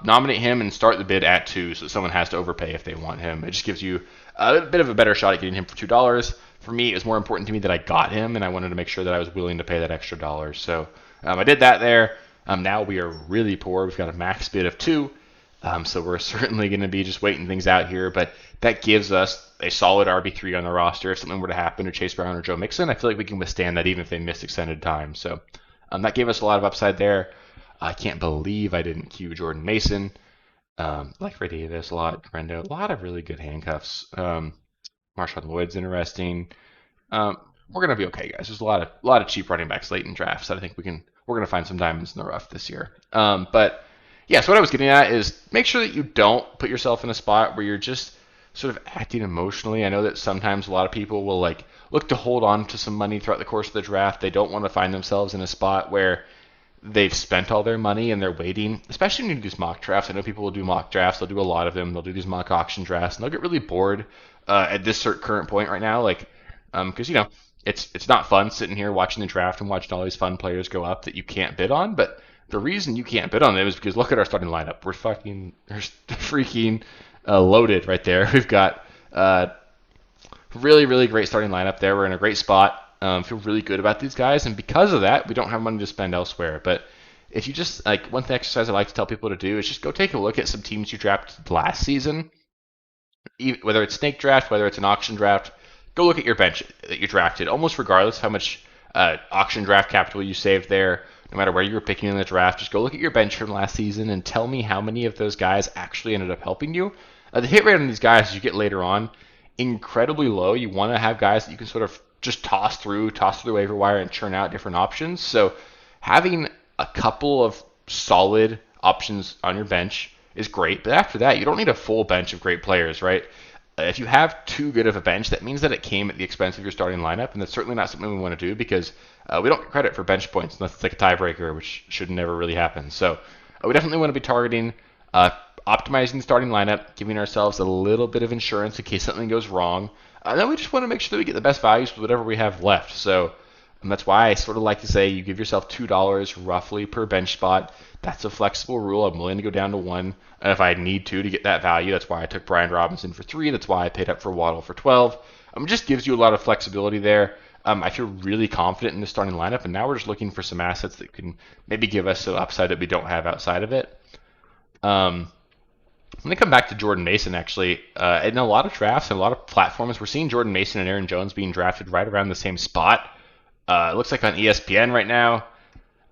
nominate him and start the bid at $2 so that someone has to overpay if they want him. It just gives you a bit of a better shot at getting him for $2. For me, it was more important to me that I got him, and I wanted to make sure that I was willing to pay that extra dollar. So I did that there. Now we are really poor. We've got a max bid of $2. So we're certainly going to be just waiting things out here, but that gives us a solid RB3 on the roster. If something were to happen to Chase Brown or Joe Mixon, I feel like we can withstand that even if they miss extended time. So that gave us a lot of upside there. I can't believe I didn't queue Jordan Mason. Like Ray Davis, a lot of really good handcuffs. Marshawn Lloyd's interesting. We're going to be okay, guys. There's a lot of cheap running backs late in drafts that I think we're going to find some diamonds in the rough this year. But yeah, so what I was getting at is make sure that you don't put yourself in a spot where you're just sort of acting emotionally. I know that sometimes a lot of people will look to hold on to some money throughout the course of the draft. They don't want to find themselves in a spot where they've spent all their money and they're waiting, especially when you do these mock drafts. I know people will do mock drafts. They'll do a lot of them. They'll do these mock auction drafts, and they'll get really bored at this current point right now. Like, because it's not fun sitting here watching the draft and watching all these fun players go up that you can't bid on. But the reason you can't bid on them is because look at our starting lineup. We're freaking loaded right there. We've got really, really great starting lineup there. We're in a great spot. Feel really good about these guys, and because of that, we don't have money to spend elsewhere. But if you just like one exercise I like to tell people to do is just go take a look at some teams you drafted last season, whether it's snake draft, whether it's an auction draft. Go look at your bench that you drafted, almost regardless how much auction draft capital you saved there. No matter where you were picking in the draft, just go look at your bench from last season and tell me how many of those guys actually ended up helping you. The hit rate on these guys as you get later on, incredibly low. You want to have guys that you can sort of just toss through the waiver wire and churn out different options. So having a couple of solid options on your bench is great, but after that, you don't need a full bench of great players, right? If you have too good of a bench, that means that it came at the expense of your starting lineup, and that's certainly not something we want to do because we don't get credit for bench points unless it's like a tiebreaker, which should never really happen. So we definitely want to be targeting optimizing the starting lineup, giving ourselves a little bit of insurance in case something goes wrong. And then we just want to make sure that we get the best values with whatever we have left. So that's why I sort of like to say you give yourself $2 roughly per bench spot. That's a flexible rule. I'm willing to go down to one if I need to get that value. That's why I took Brian Robinson for 3. That's why I paid up for Waddle for 12. It just gives you a lot of flexibility there. I feel really confident in the starting lineup, and now we're just looking for some assets that can maybe give us an upside that we don't have outside of it. I'm going to come back to Jordan Mason, actually. In a lot of drafts and a lot of platforms, we're seeing Jordan Mason and Aaron Jones being drafted right around the same spot. It looks like on ESPN right now,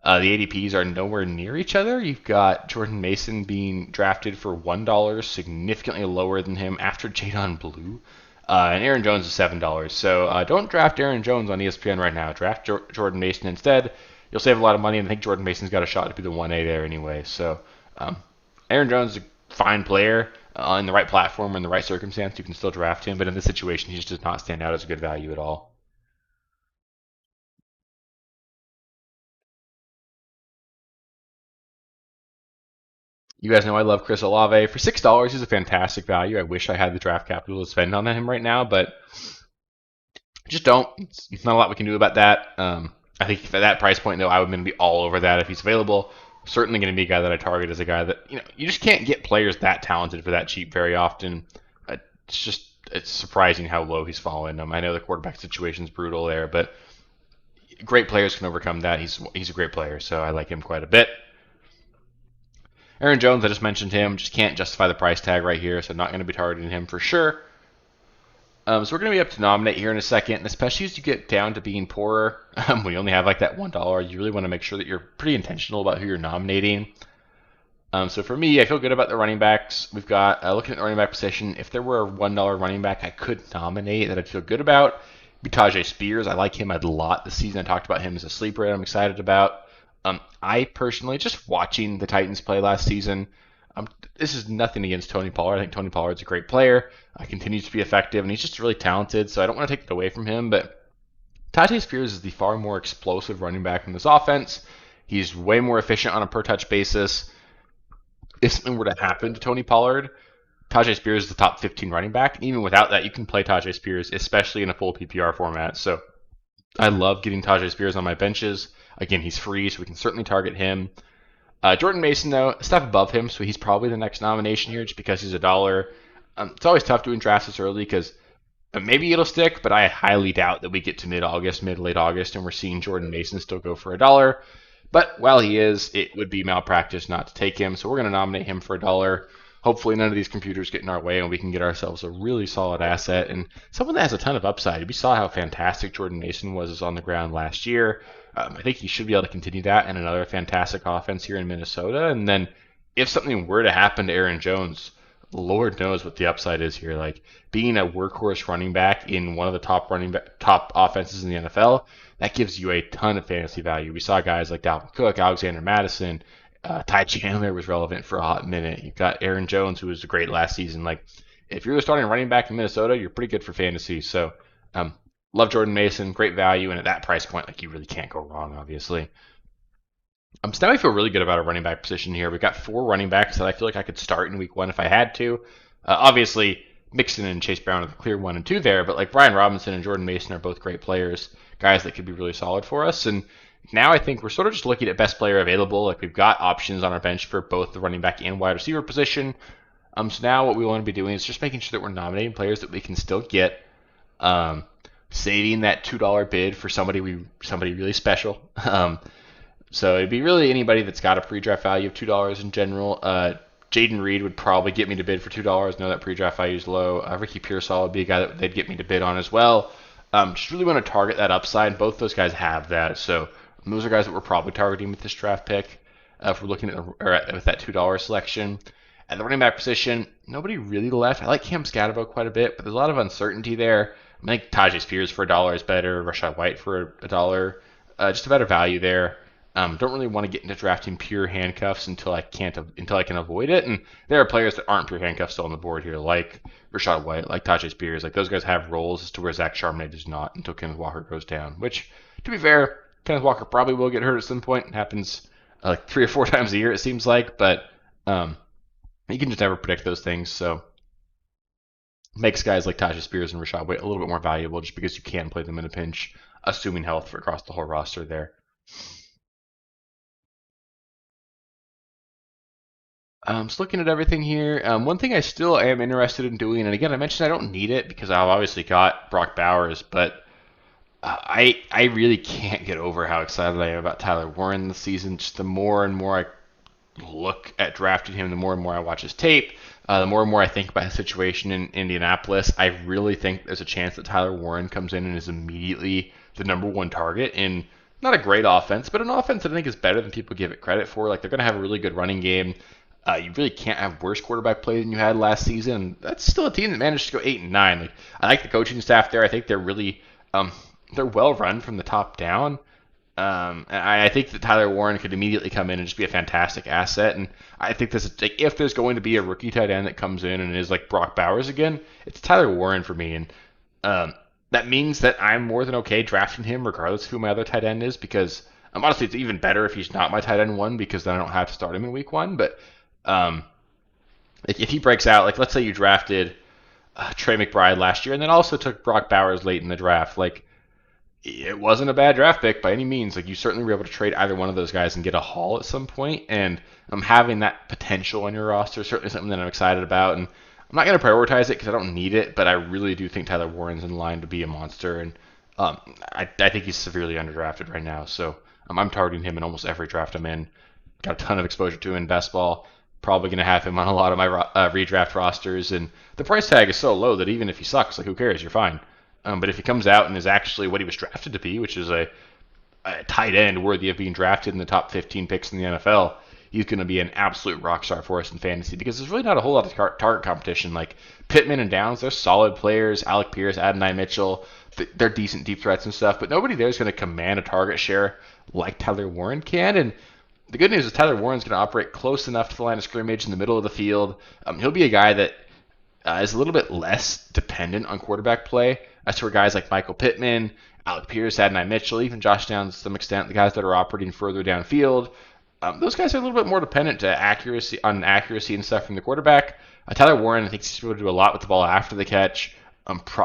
the ADPs are nowhere near each other. You've got Jordan Mason being drafted for $1, significantly lower than him after Jadon Blue. And Aaron Jones is $7. So don't draft Aaron Jones on ESPN right now. Draft Jordan Mason instead. You'll save a lot of money, and I think Jordan Mason's got a shot to be the 1A there anyway. So Aaron Jones is a fine player. On the right platform or in the right circumstance, you can still draft him. But in this situation, he just does not stand out as a good value at all. You guys know I love Chris Olave. For $6, he's a fantastic value. I wish I had the draft capital to spend on him right now, but just don't. It's not a lot we can do about that. I think at that price point, though, I would be all over that if he's available. Certainly going to be a guy that I target as a guy that you just can't get players that talented for that cheap very often. It's surprising how low he's fallen. I know the quarterback situation is brutal there, but great players can overcome that. He's a great player, so I like him quite a bit. Aaron Jones, I just mentioned him, just can't justify the price tag right here, so I'm not going to be targeting him for sure. So we're going to be up to nominate here in a second, and especially as you get down to being poorer, when you only have like that $1, you really want to make sure that you're pretty intentional about who you're nominating. So for me, I feel good about the running backs. We've got, looking at the running back position, if there were a $1 running back I could nominate that I'd feel good about, be Tajay Spears. I like him a lot this season. I talked about him as a sleeper that I'm excited about. I personally, just watching the Titans play last season, this is nothing against Tony Pollard. I think Tony Pollard's a great player, continues to be effective, and he's just really talented, so I don't want to take it away from him, but Tajay Spears is the far more explosive running back in this offense. He's way more efficient on a per-touch basis. If something were to happen to Tony Pollard, Tajay Spears is the top 15 running back, and even without that, you can play Tajay Spears, especially in a full PPR format, so I love getting Tajay Spears on my benches. Again, he's free, so we can certainly target him. Jordan Mason, though, a step above him, so he's probably the next nomination here just because he's $1. It's always tough doing drafts this early because maybe it'll stick, but I highly doubt that we get to late August, and we're seeing Jordan Mason still go for $1. But while he is, it would be malpractice not to take him, so we're going to nominate him for $1. Hopefully none of these computers get in our way and we can get ourselves a really solid asset and someone that has a ton of upside. We saw how fantastic Jordan Mason was on the ground last year. I think he should be able to continue that and another fantastic offense here in Minnesota. And then if something were to happen to Aaron Jones, Lord knows what the upside is here. Like being a workhorse running back in one of the top offenses in the NFL, that gives you a ton of fantasy value. We saw guys like Dalvin Cook, Alexander Madison, Ty Chandler was relevant for a hot minute. You've got Aaron Jones, who was great last season. Like, if you're the starting running back in Minnesota, you're pretty good for fantasy. So, love Jordan Mason, great value, and at that price point, like you really can't go wrong, obviously. So now I feel really good about our running back position here. We've got 4 running backs that I feel like I could start in week 1 if I had to. Obviously, Mixon and Chase Brown are the clear 1 and 2 there, but like Brian Robinson and Jordan Mason are both great players, guys that could be really solid for us. And now I think we're sort of just looking at best player available. Like we've got options on our bench for both the running back and wide receiver position. So now what we want to be doing is just making sure that we're nominating players that we can still get, um, saving that $2 bid for somebody really special. So it'd be really anybody that's got a pre-draft value of $2 in general. Jaden Reed would probably get me to bid for $2. Know that pre-draft value is low. Ricky Pearsall would be a guy that they'd get me to bid on as well. Just really want to target that upside. Both those guys have that, so those are guys that we're probably targeting with this draft pick. If we're looking with that $2 selection. At the running back position, nobody really left. I like Cam Scatterbo quite a bit, but there's a lot of uncertainty there. I think Tajay Spears for $1 is better. Rashad White for $1, just a better value there. Don't really want to get into drafting pure handcuffs until I can avoid it. And there are players that aren't pure handcuffs still on the board here, like Rashad White, like Tajay Spears. Like those guys have roles as to where Zach Charbonnet does not until Kenneth Walker goes down. Which, to be fair, Kenneth Walker probably will get hurt at some point. It happens like 3 or 4 times a year, it seems like. But you can just never predict those things. So makes guys like Tajay Spears and Rashad White a little bit more valuable just because you can play them in a pinch, assuming health for across the whole roster there. Just looking at everything here, one thing I still am interested in doing, and again, I mentioned I don't need it because I've obviously got Brock Bowers, but I really can't get over how excited I am about Tyler Warren this season. Just the more and more I look at drafting him, the more and more I watch his tape, the more and more I think about his situation in Indianapolis. I really think there's a chance that Tyler Warren comes in and is immediately the #1 target in not a great offense, but an offense that I think is better than people give it credit for. Like they're going to have a really good running game. You really can't have worse quarterback play than you had last season. That's still a team that managed to go 8-9. Like I like the coaching staff there. I think they're really they're well run from the top down. And I think that Tyler Warren could immediately come in and just be a fantastic asset. And I think this is, like, if there's going to be a rookie tight end that comes in and is like Brock Bowers again, it's Tyler Warren for me. And that means that I'm more than okay drafting him regardless of who my other tight end is because honestly, it's even better if he's not my tight end 1 because then I don't have to start him in week 1. But if he breaks out, like let's say you drafted Trey McBride last year and then also took Brock Bowers late in the draft, like it wasn't a bad draft pick by any means. Like you certainly were able to trade either one of those guys and get a haul at some point. And having that potential on your roster is certainly something that I'm excited about. And I'm not going to prioritize it because I don't need it, but I really do think Tyler Warren's in line to be a monster. And I think he's severely underdrafted right now. So I'm targeting him in almost every draft I'm in. Got a ton of exposure to him in best ball. Probably going to have him on a lot of my redraft rosters. And the price tag is so low that even if he sucks, like who cares? You're fine. But if he comes out and is actually what he was drafted to be, which is a tight end worthy of being drafted in the top 15 picks in the NFL, he's going to be an absolute rock star for us in fantasy because there's really not a whole lot of target competition. Like Pittman and Downs, they're solid players. Alec Pierce, Adonai Mitchell, they're decent deep threats and stuff, but nobody there is going to command a target share like Tyler Warren can. And the good news is Tyler Warren's going to operate close enough to the line of scrimmage in the middle of the field. He'll be a guy that is a little bit less dependent on quarterback play. As for guys like Michael Pittman, Alec Pierce, Adonai Mitchell, even Josh Downs to some extent, the guys that are operating further downfield, those guys are a little bit more dependent to accuracy and stuff from the quarterback. Tyler Warren, I think, he's able to do a lot with the ball after the catch.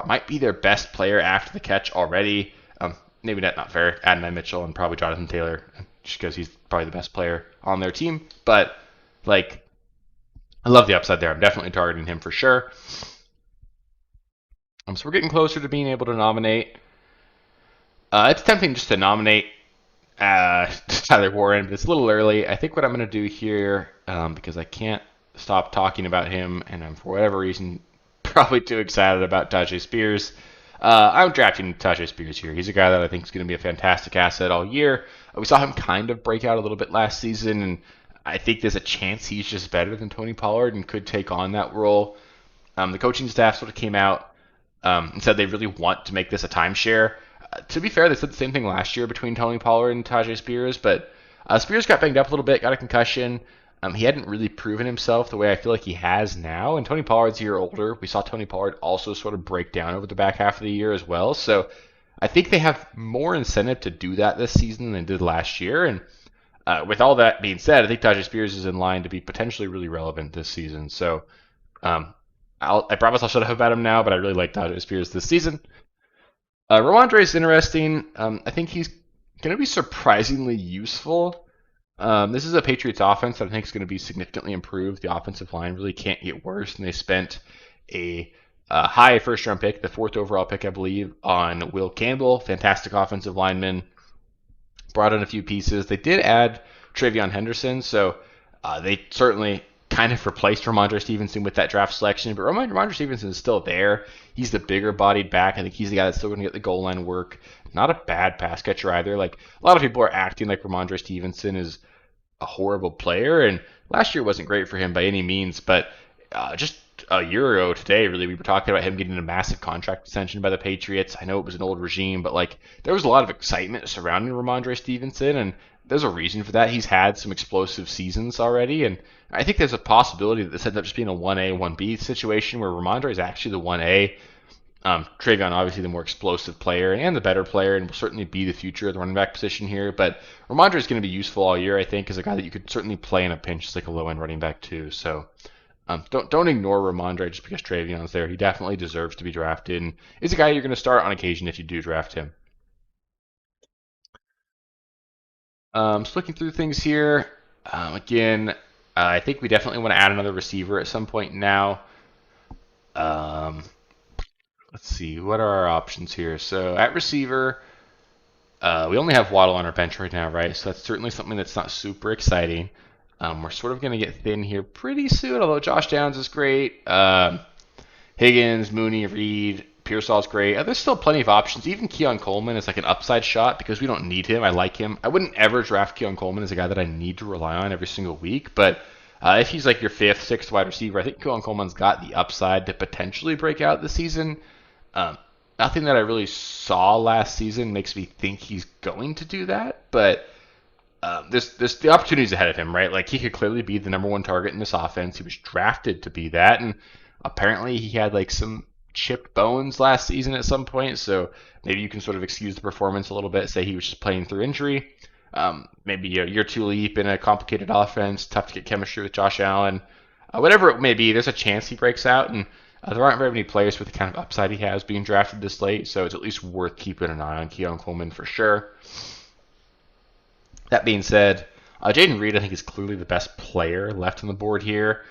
Might be their best player after the catch already. Maybe not fair. Adonai Mitchell and probably Jonathan Taylor, just because he's probably the best player on their team. But like, I love the upside there. I'm definitely targeting him for sure. So we're getting closer to being able to nominate. It's tempting just to nominate Tyler Warren, but it's a little early. I think what I'm going to do here, because I can't stop talking about him, and I'm for whatever reason probably too excited about Tajay Spears. I'm drafting Tajay Spears here. He's a guy that I think is going to be a fantastic asset all year. We saw him kind of break out a little bit last season, and I think there's a chance he's just better than Tony Pollard and could take on that role. The coaching staff sort of came out and said they really want to make this a timeshare. To be fair, they said the same thing last year between Tony Pollard and Tajay Spears, but Spears got banged up a little bit, got a concussion. He hadn't really proven himself the way I feel like he has now, and Tony Pollard's a year older. We saw Tony Pollard also sort of break down over the back half of the year as well, so I think they have more incentive to do that this season than they did last year, and with all that being said, I think Tajay Spears is in line to be potentially really relevant this season, so I promise I'll shut up about him now, but I really like Dodger Spears this season. Ramondre is interesting. I think he's going to be surprisingly useful. This is a Patriots offense that I think is going to be significantly improved. The offensive line really can't get worse, and they spent a high first round pick, the fourth overall pick, I believe, on Will Campbell, fantastic offensive lineman. Brought in a few pieces. They did add Travion Henderson, so they certainly kind of replaced Ramondre Stevenson with that draft selection. But Ramondre Stevenson is still there. He's the bigger bodied back. I think he's the guy that's still going to get the goal line work. Not a bad pass catcher either. Like a lot of people are acting like Ramondre Stevenson is a horrible player, and last year wasn't great for him by any means. But just a year ago today, really, we were talking about him getting a massive contract extension by the Patriots. I know it was an old regime, but like there was a lot of excitement surrounding Ramondre Stevenson, and there's a reason for that. He's had some explosive seasons already, and I think there's a possibility that this ends up just being a 1A, 1B situation where Ramondre is actually the 1A. Travion, obviously, the more explosive player and the better player, and will certainly be the future of the running back position here. But Ramondre is going to be useful all year, I think, as a guy that you could certainly play in a pinch as like a low end running back too. So don't ignore Ramondre just because Travion's there. He definitely deserves to be drafted, and is a guy you're going to start on occasion if you do draft him. Just looking through things here. Again, I think we definitely want to add another receiver at some point now. Let's see, what are our options here? So at receiver, we only have Waddle on our bench right now, right? So that's certainly something that's not super exciting. We're sort of going to get thin here pretty soon, although Josh Downs is great. Higgins, Mooney, Reed, Pearsall's great. There's still plenty of options. Even Keon Coleman is like an upside shot because we don't need him. I like him. I wouldn't ever draft Keon Coleman as a guy that I need to rely on every single week, but if he's like your fifth, sixth wide receiver, I think Keon Coleman's got the upside to potentially break out this season. Nothing that I really saw last season makes me think he's going to do that, but there's the opportunities ahead of him, right? Like he could clearly be the number one target in this offense. He was drafted to be that, and apparently he had like some chipped bones last season at some point, so maybe you can sort of excuse the performance a little bit, say he was just playing through injury. Maybe a year too leap in a complicated offense, tough to get chemistry with Josh Allen. Whatever it may be, there's a chance he breaks out, and there aren't very many players with the kind of upside he has being drafted this late, so it's at least worth keeping an eye on Keon Coleman for sure. That being said, Jaden Reed I think is clearly the best player left on the board here.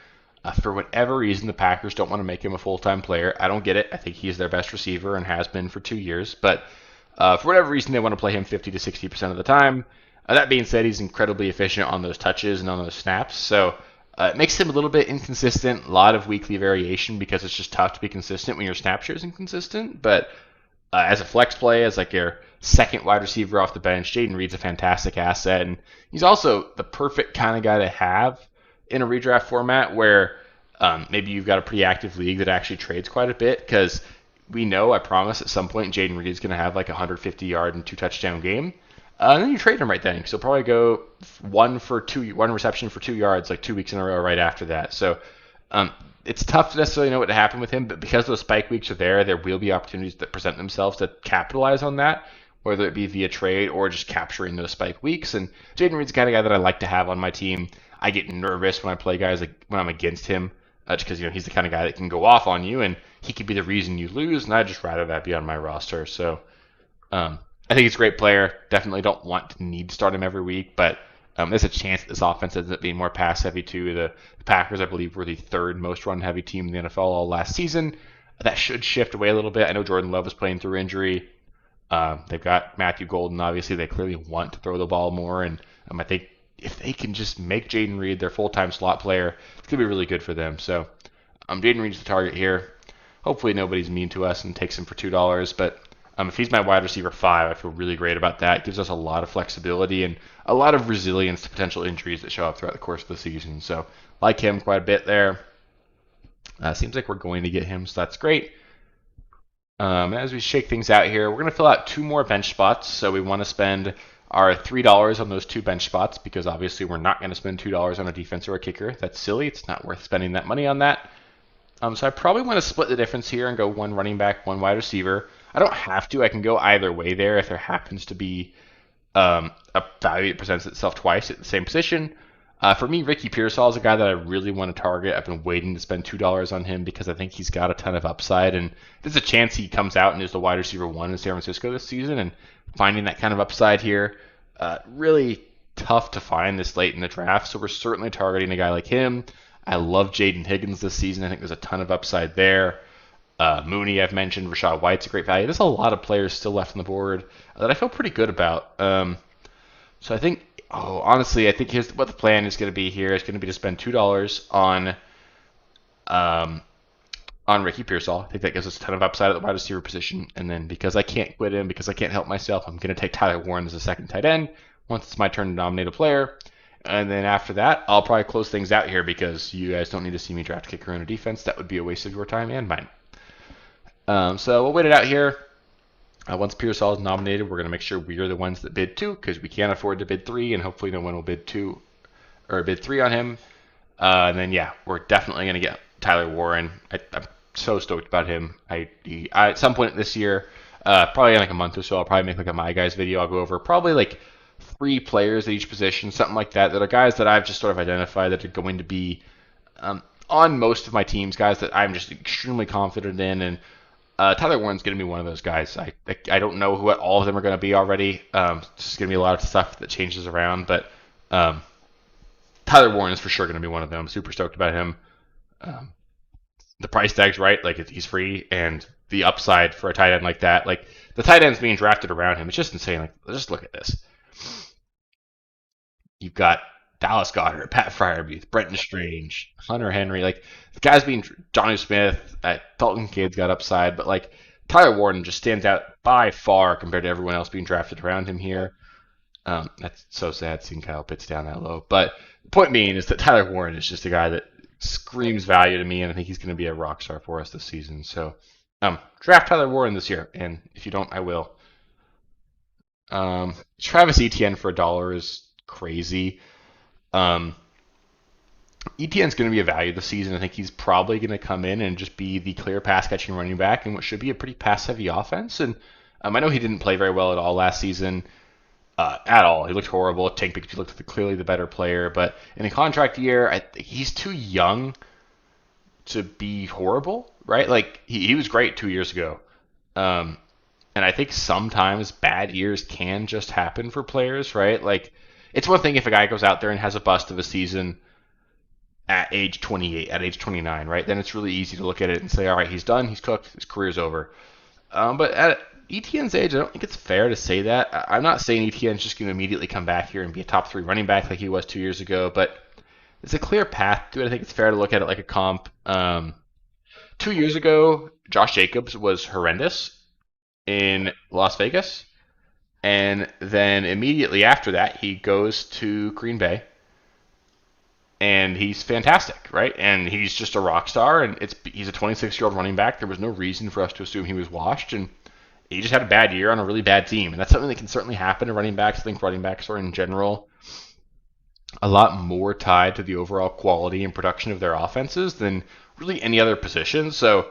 For whatever reason, the Packers don't want to make him a full-time player. I don't get it. I think he's their best receiver and has been for 2 years. But for whatever reason, they want to play him 50 to 60% of the time. That being said, he's incredibly efficient on those touches and on those snaps. So it makes him a little bit inconsistent. A lot of weekly variation because it's just tough to be consistent when your snap share is inconsistent. But as a flex play, as like your second wide receiver off the bench, Jaden Reed's a fantastic asset. And he's also the perfect kind of guy to have in a redraft format where maybe you've got a pretty active league that actually trades quite a bit, because we know, I promise, at some point Jaden Reed is going to have like a 150-yard and 2-touchdown game. And then you trade him right then, because he'll probably go one reception for 2 yards like 2 weeks in a row right after that. So it's tough to necessarily know what to happen with him, but because those spike weeks are there will be opportunities that present themselves to capitalize on that, whether it be via trade or just capturing those spike weeks. And Jaden Reed's the kind of guy that I like to have on my team. I get nervous when I play guys like when I'm against him, just because he's the kind of guy that can go off on you, and he could be the reason you lose, and I'd just rather that be on my roster. So I think he's a great player. Definitely don't want to need to start him every week, but there's a chance that this offense ends up being more pass heavy too. The Packers, I believe, were the third most run heavy team in the NFL all last season. That should shift away a little bit. I know Jordan Love is playing through injury. They've got Matthew Golden. Obviously, they clearly want to throw the ball more, and I think if they can just make Jaden Reed their full-time slot player, it's going to be really good for them. So Jaden Reed's the target here. Hopefully nobody's mean to us and takes him for $2. But if he's my wide receiver 5, I feel really great about that. It gives us a lot of flexibility and a lot of resilience to potential injuries that show up throughout the course of the season. So like him quite a bit there. Seems like we're going to get him, so that's great. As we shake things out here, we're going to fill out 2 more bench spots. So we want to spend our $3 on those 2 bench spots, because obviously we're not going to spend $2 on a defense or a kicker. That's silly. It's not worth spending that money on that. So I probably want to split the difference here and go 1 running back, 1 wide receiver. I don't have to. I can go either way there if there happens to be a value that presents itself twice at the same position. For me, Ricky Pearsall is a guy that I really want to target. I've been waiting to spend $2 on him because I think he's got a ton of upside, and there's a chance he comes out and is the wide receiver one in San Francisco this season. And finding that kind of upside here, really tough to find this late in the draft. So we're certainly targeting a guy like him. I love Jaden Higgins this season. I think there's a ton of upside there. Mooney, I've mentioned. Rashad White's a great value. There's a lot of players still left on the board that I feel pretty good about. So I think, honestly, I think here's what the plan is going to be here. It's going to be to spend $2 um, on Ricky Pearsall. I think that gives us a ton of upside at the wide receiver position. And then because I can't quit him, because I can't help myself, I'm going to take Tyler Warren as a second tight end once it's my turn to nominate a player. And then after that, I'll probably close things out here because you guys don't need to see me draft a kicker and a defense. That would be a waste of your time and mine. So we'll wait it out here. Once Pearsall is nominated, we're going to make sure we are the ones that bid 2 because we can't afford to bid 3, and hopefully no one will bid 2 or bid 3 on him. And then, yeah, we're definitely going to get Tyler Warren. I'm so stoked about him. I at some point this year, probably in like a month or so, I'll probably make like a My Guys video. I'll go over probably like 3 players at each position, something like that, that are guys that I've just sort of identified that are going to be on most of my teams, guys that I'm just extremely confident in. And Tyler Warren's going to be one of those guys. I don't know who all of them are going to be already. It's just going to be a lot of stuff that changes around. But Tyler Warren is for sure going to be one of them. I'm super stoked about him. The price tag's right. Like he's free, and the upside for a tight end like that, like the tight ends being drafted around him, it's just insane. Like just look at this. You've got Dallas Goedert, Pat Fryermuth, Brenton Strange, Hunter Henry. Like the guys being Johnny Smith, Dalton Kidd's got upside, but like Tyler Warren just stands out by far compared to everyone else being drafted around him here. That's so sad seeing Kyle Pitts down that low. But the point being is that Tyler Warren is just a guy that screams value to me, and I think he's going to be a rock star for us this season. So draft Tyler Warren this year, and if you don't, I will. Travis Etienne for $1 is crazy. Etienne's going to be a value this season. I think he's probably going to come in and just be the clear pass catching running back in what should be a pretty pass heavy offense. And I know he didn't play very well at all last season. At all. He looked horrible. Tank Bigsby looked clearly the better player. But in a contract year, he's too young to be horrible, right? Like, he was great 2 years ago. And I think sometimes bad years can just happen for players, right? Like, it's one thing if a guy goes out there and has a bust of a season at age 28, at age 29, right? Then it's really easy to look at it and say, all right, he's done, he's cooked, his career's over. But at Etienne's age, I don't think it's fair to say that. I'm not saying Etienne's just going to immediately come back here and be a top 3 running back like he was 2 years ago, but there's a clear path to it. I think it's fair to look at it like a comp. 2 years ago, Josh Jacobs was horrendous in Las Vegas. And then immediately after that, he goes to Green Bay. And he's fantastic, right? And he's just a rock star. And he's a 26-year-old running back. There was no reason for us to assume he was washed. And he just had a bad year on a really bad team. And that's something that can certainly happen to running backs. I think running backs are, in general, a lot more tied to the overall quality and production of their offenses than really any other position. So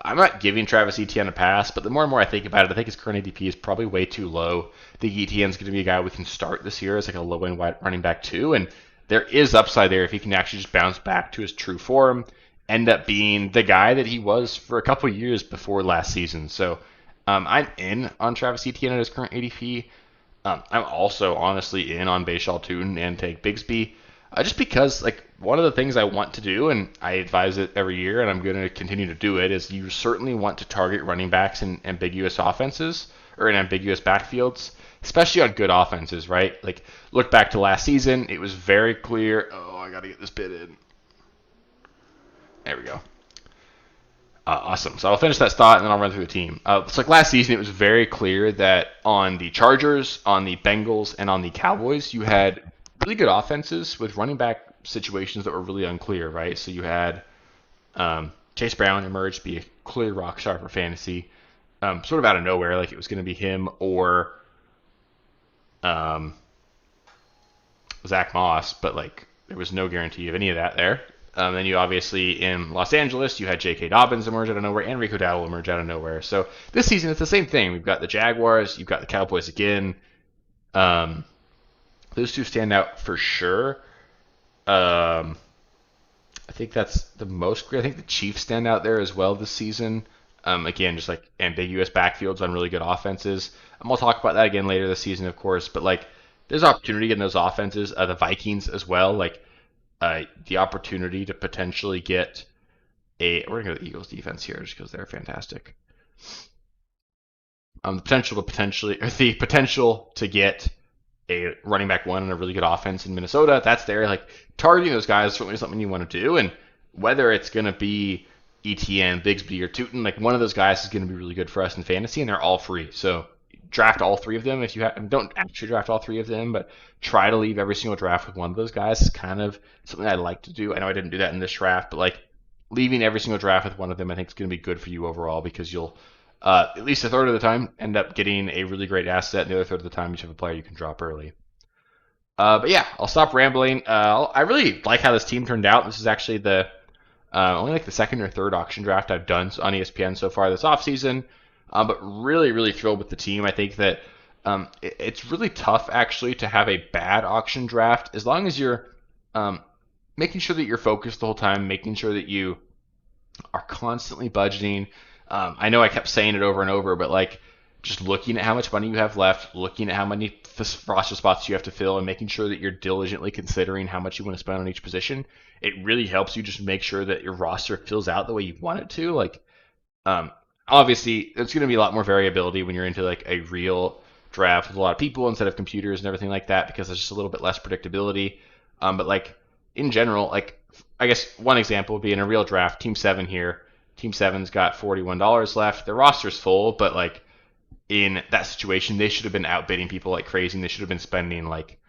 I'm not giving Travis Etienne a pass, but the more and more I think about it, I think his current ADP is probably way too low. I think Etienne's going to be a guy we can start this year as like a low-end running back too, and there is upside there if he can actually just bounce back to his true form, end up being the guy that he was for a couple years before last season. So I'm in on Travis Etienne at his current ADP. I'm also honestly in on Bashal Tune and Tank Bigsby. Just because, like, one of the things I want to do, and I advise it every year, and I'm going to continue to do it, is you certainly want to target running backs in ambiguous offenses, or in ambiguous backfields, especially on good offenses, right? Like, look back to last season, it was very clear. Oh, I got to get this bit in. There we go. Awesome. So I'll finish that thought, and then I'll run through the team. It's like last season, it was very clear that on the Chargers, on the Bengals, and on the Cowboys, you had really good offenses with running back situations that were really unclear, right? So you had Chase Brown emerge to be a clear rock star for fantasy, sort of out of nowhere, like it was going to be him or Zach Moss, but like there was no guarantee of any of that there. Then you obviously in Los Angeles, you had J.K. Dobbins emerge out of nowhere and Rico Dowdle emerge out of nowhere. So this season, it's the same thing. We've got the Jaguars, you've got the Cowboys again. Those two stand out for sure. I think that's the most great. I think the Chiefs stand out there as well this season. Again, just like ambiguous backfields on really good offenses. We'll talk about that again later this season, of course. But like, there's opportunity in those offenses. The Vikings as well. Like, the opportunity to potentially get we're gonna go to the Eagles defense here just because they're fantastic. The potential to get a running back one and a really good offense in Minnesota, that's there. Like, targeting those guys is certainly something you want to do, and whether it's going to be ETN, Bigsby, or Tootin, like one of those guys is going to be really good for us in fantasy, and they're all free. So draft all three of them if you don't actually draft all three of them, but try to leave every single draft with one of those guys is kind of something I'd like to do. I know I didn't do that in this draft, but like leaving every single draft with one of them, I think is going to be good for you overall because you'll at least a third of the time end up getting a really great asset, and the other third of the time you have a player you can drop early. But yeah, I'll stop rambling. I really like how this team turned out. This is actually the only like the second or third auction draft I've done on ESPN so far this offseason. But really, really thrilled with the team. I think that it's really tough actually to have a bad auction draft as long as you're making sure that you're focused the whole time, making sure that you are constantly budgeting. I know I kept saying it over and over, but like just looking at how much money you have left, looking at how many roster spots you have to fill, and making sure that you're diligently considering how much you want to spend on each position, it really helps you just make sure that your roster fills out the way you want it to. Like, obviously, there's going to be a lot more variability when you're into like a real draft with a lot of people instead of computers and everything like that because there's just a little bit less predictability. But like in general, like I guess one example would be in a real draft, Team 7 here. Team 7's got $41 left. Their roster's full, but like in that situation, they should have been outbidding people like crazy. And they should have been spending like,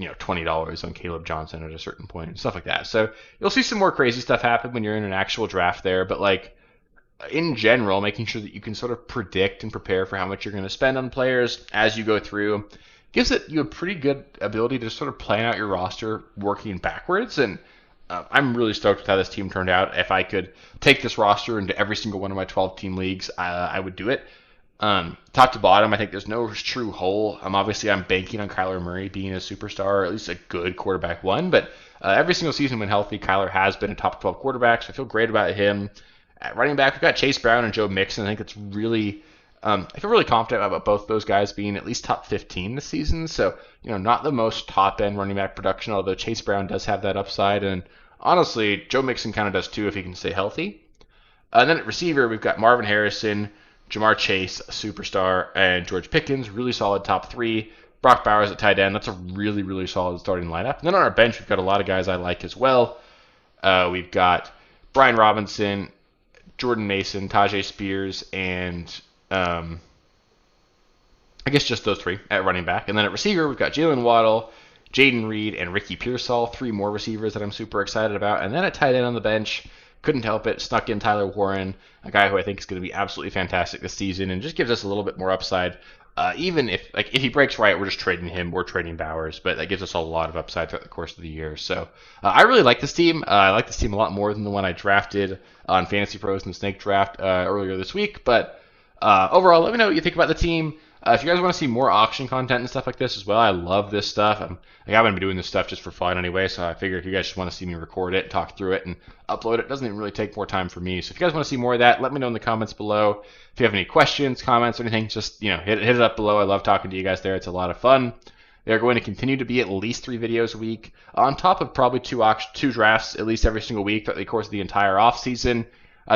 $20 on Caleb Johnson at a certain point and stuff like that. So you'll see some more crazy stuff happen when you're in an actual draft there. But like in general, making sure that you can sort of predict and prepare for how much you're going to spend on players as you go through gives you a pretty good ability to sort of plan out your roster working backwards. And I'm really stoked with how this team turned out. If I could take this roster into every single one of my 12-team leagues, I would do it. Top to bottom, I think there's no true hole. Obviously, I'm banking on Kyler Murray being a superstar, or at least a good quarterback one. But every single season when healthy, Kyler has been a top 12 quarterback, so I feel great about him. At running back, we've got Chase Brown and Joe Mixon. I think it's really, I feel really confident about both those guys being at least top 15 this season. So, not the most top-end running back production, although Chase Brown does have that upside. And honestly, Joe Mixon kind of does too if he can stay healthy. And then at receiver, we've got Marvin Harrison, Jamar Chase, a superstar, and George Pickens, really solid top three. Brock Bowers at tight end. That's a really, really solid starting lineup. And then on our bench, we've got a lot of guys I like as well. We've got Brian Robinson, Jordan Mason, Tajay Spears, and I guess just those three at running back. And then at receiver, we've got Jalen Waddle, Jaden Reed, and Ricky Pearsall, three more receivers that I'm super excited about. And then at tight end on the bench, couldn't help it, snuck in Tyler Warren, a guy who I think is going to be absolutely fantastic this season and just gives us a little bit more upside. Even if he breaks right, we're just trading him, we're trading Bowers, but that gives us a lot of upside throughout the course of the year. So I really like this team. I like this team a lot more than the one I drafted on Fantasy Pros in the Snake Draft earlier this week. But overall, let me know what you think about the team. If you guys want to see more auction content and stuff like this as well, I love this stuff. I'm going to be doing this stuff just for fun anyway, so I figure if you guys just want to see me record it, talk through it, and upload it, doesn't even really take more time for me. So if you guys want to see more of that, let me know in the comments below. If you have any questions, comments, or anything, just hit it up below. I love talking to you guys there. It's a lot of fun. They're going to continue to be at least 3 videos a week, on top of probably two drafts at least every single week throughout the course of the entire off season.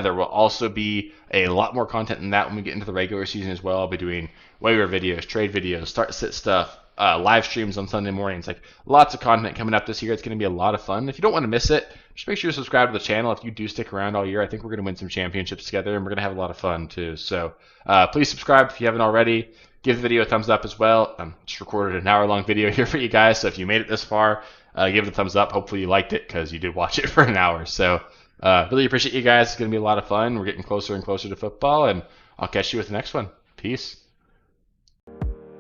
There will also be a lot more content than that when we get into the regular season as well. I'll be doing waiver videos, trade videos, start-sit stuff, live streams on Sunday mornings. Like lots of content coming up this year. It's going to be a lot of fun. If you don't want to miss it, just make sure you subscribe to the channel. If you do stick around all year, I think we're going to win some championships together, and we're going to have a lot of fun too. So please subscribe if you haven't already. Give the video a thumbs up as well. Just recorded an hour-long video here for you guys, so if you made it this far, give it a thumbs up. Hopefully you liked it because you did watch it for an hour. So really appreciate you guys. It's going to be a lot of fun. We're getting closer and closer to football, and I'll catch you with the next one. Peace.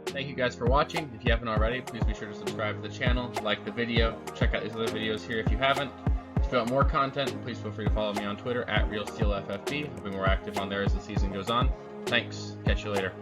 Thank you guys for watching. If you haven't already, please be sure to subscribe to the channel, like the video, check out these other videos here if you haven't. If you want more content, please feel free to follow me on Twitter at RealSteelFFB. I'll be more active on there as the season goes on. Thanks. Catch you later.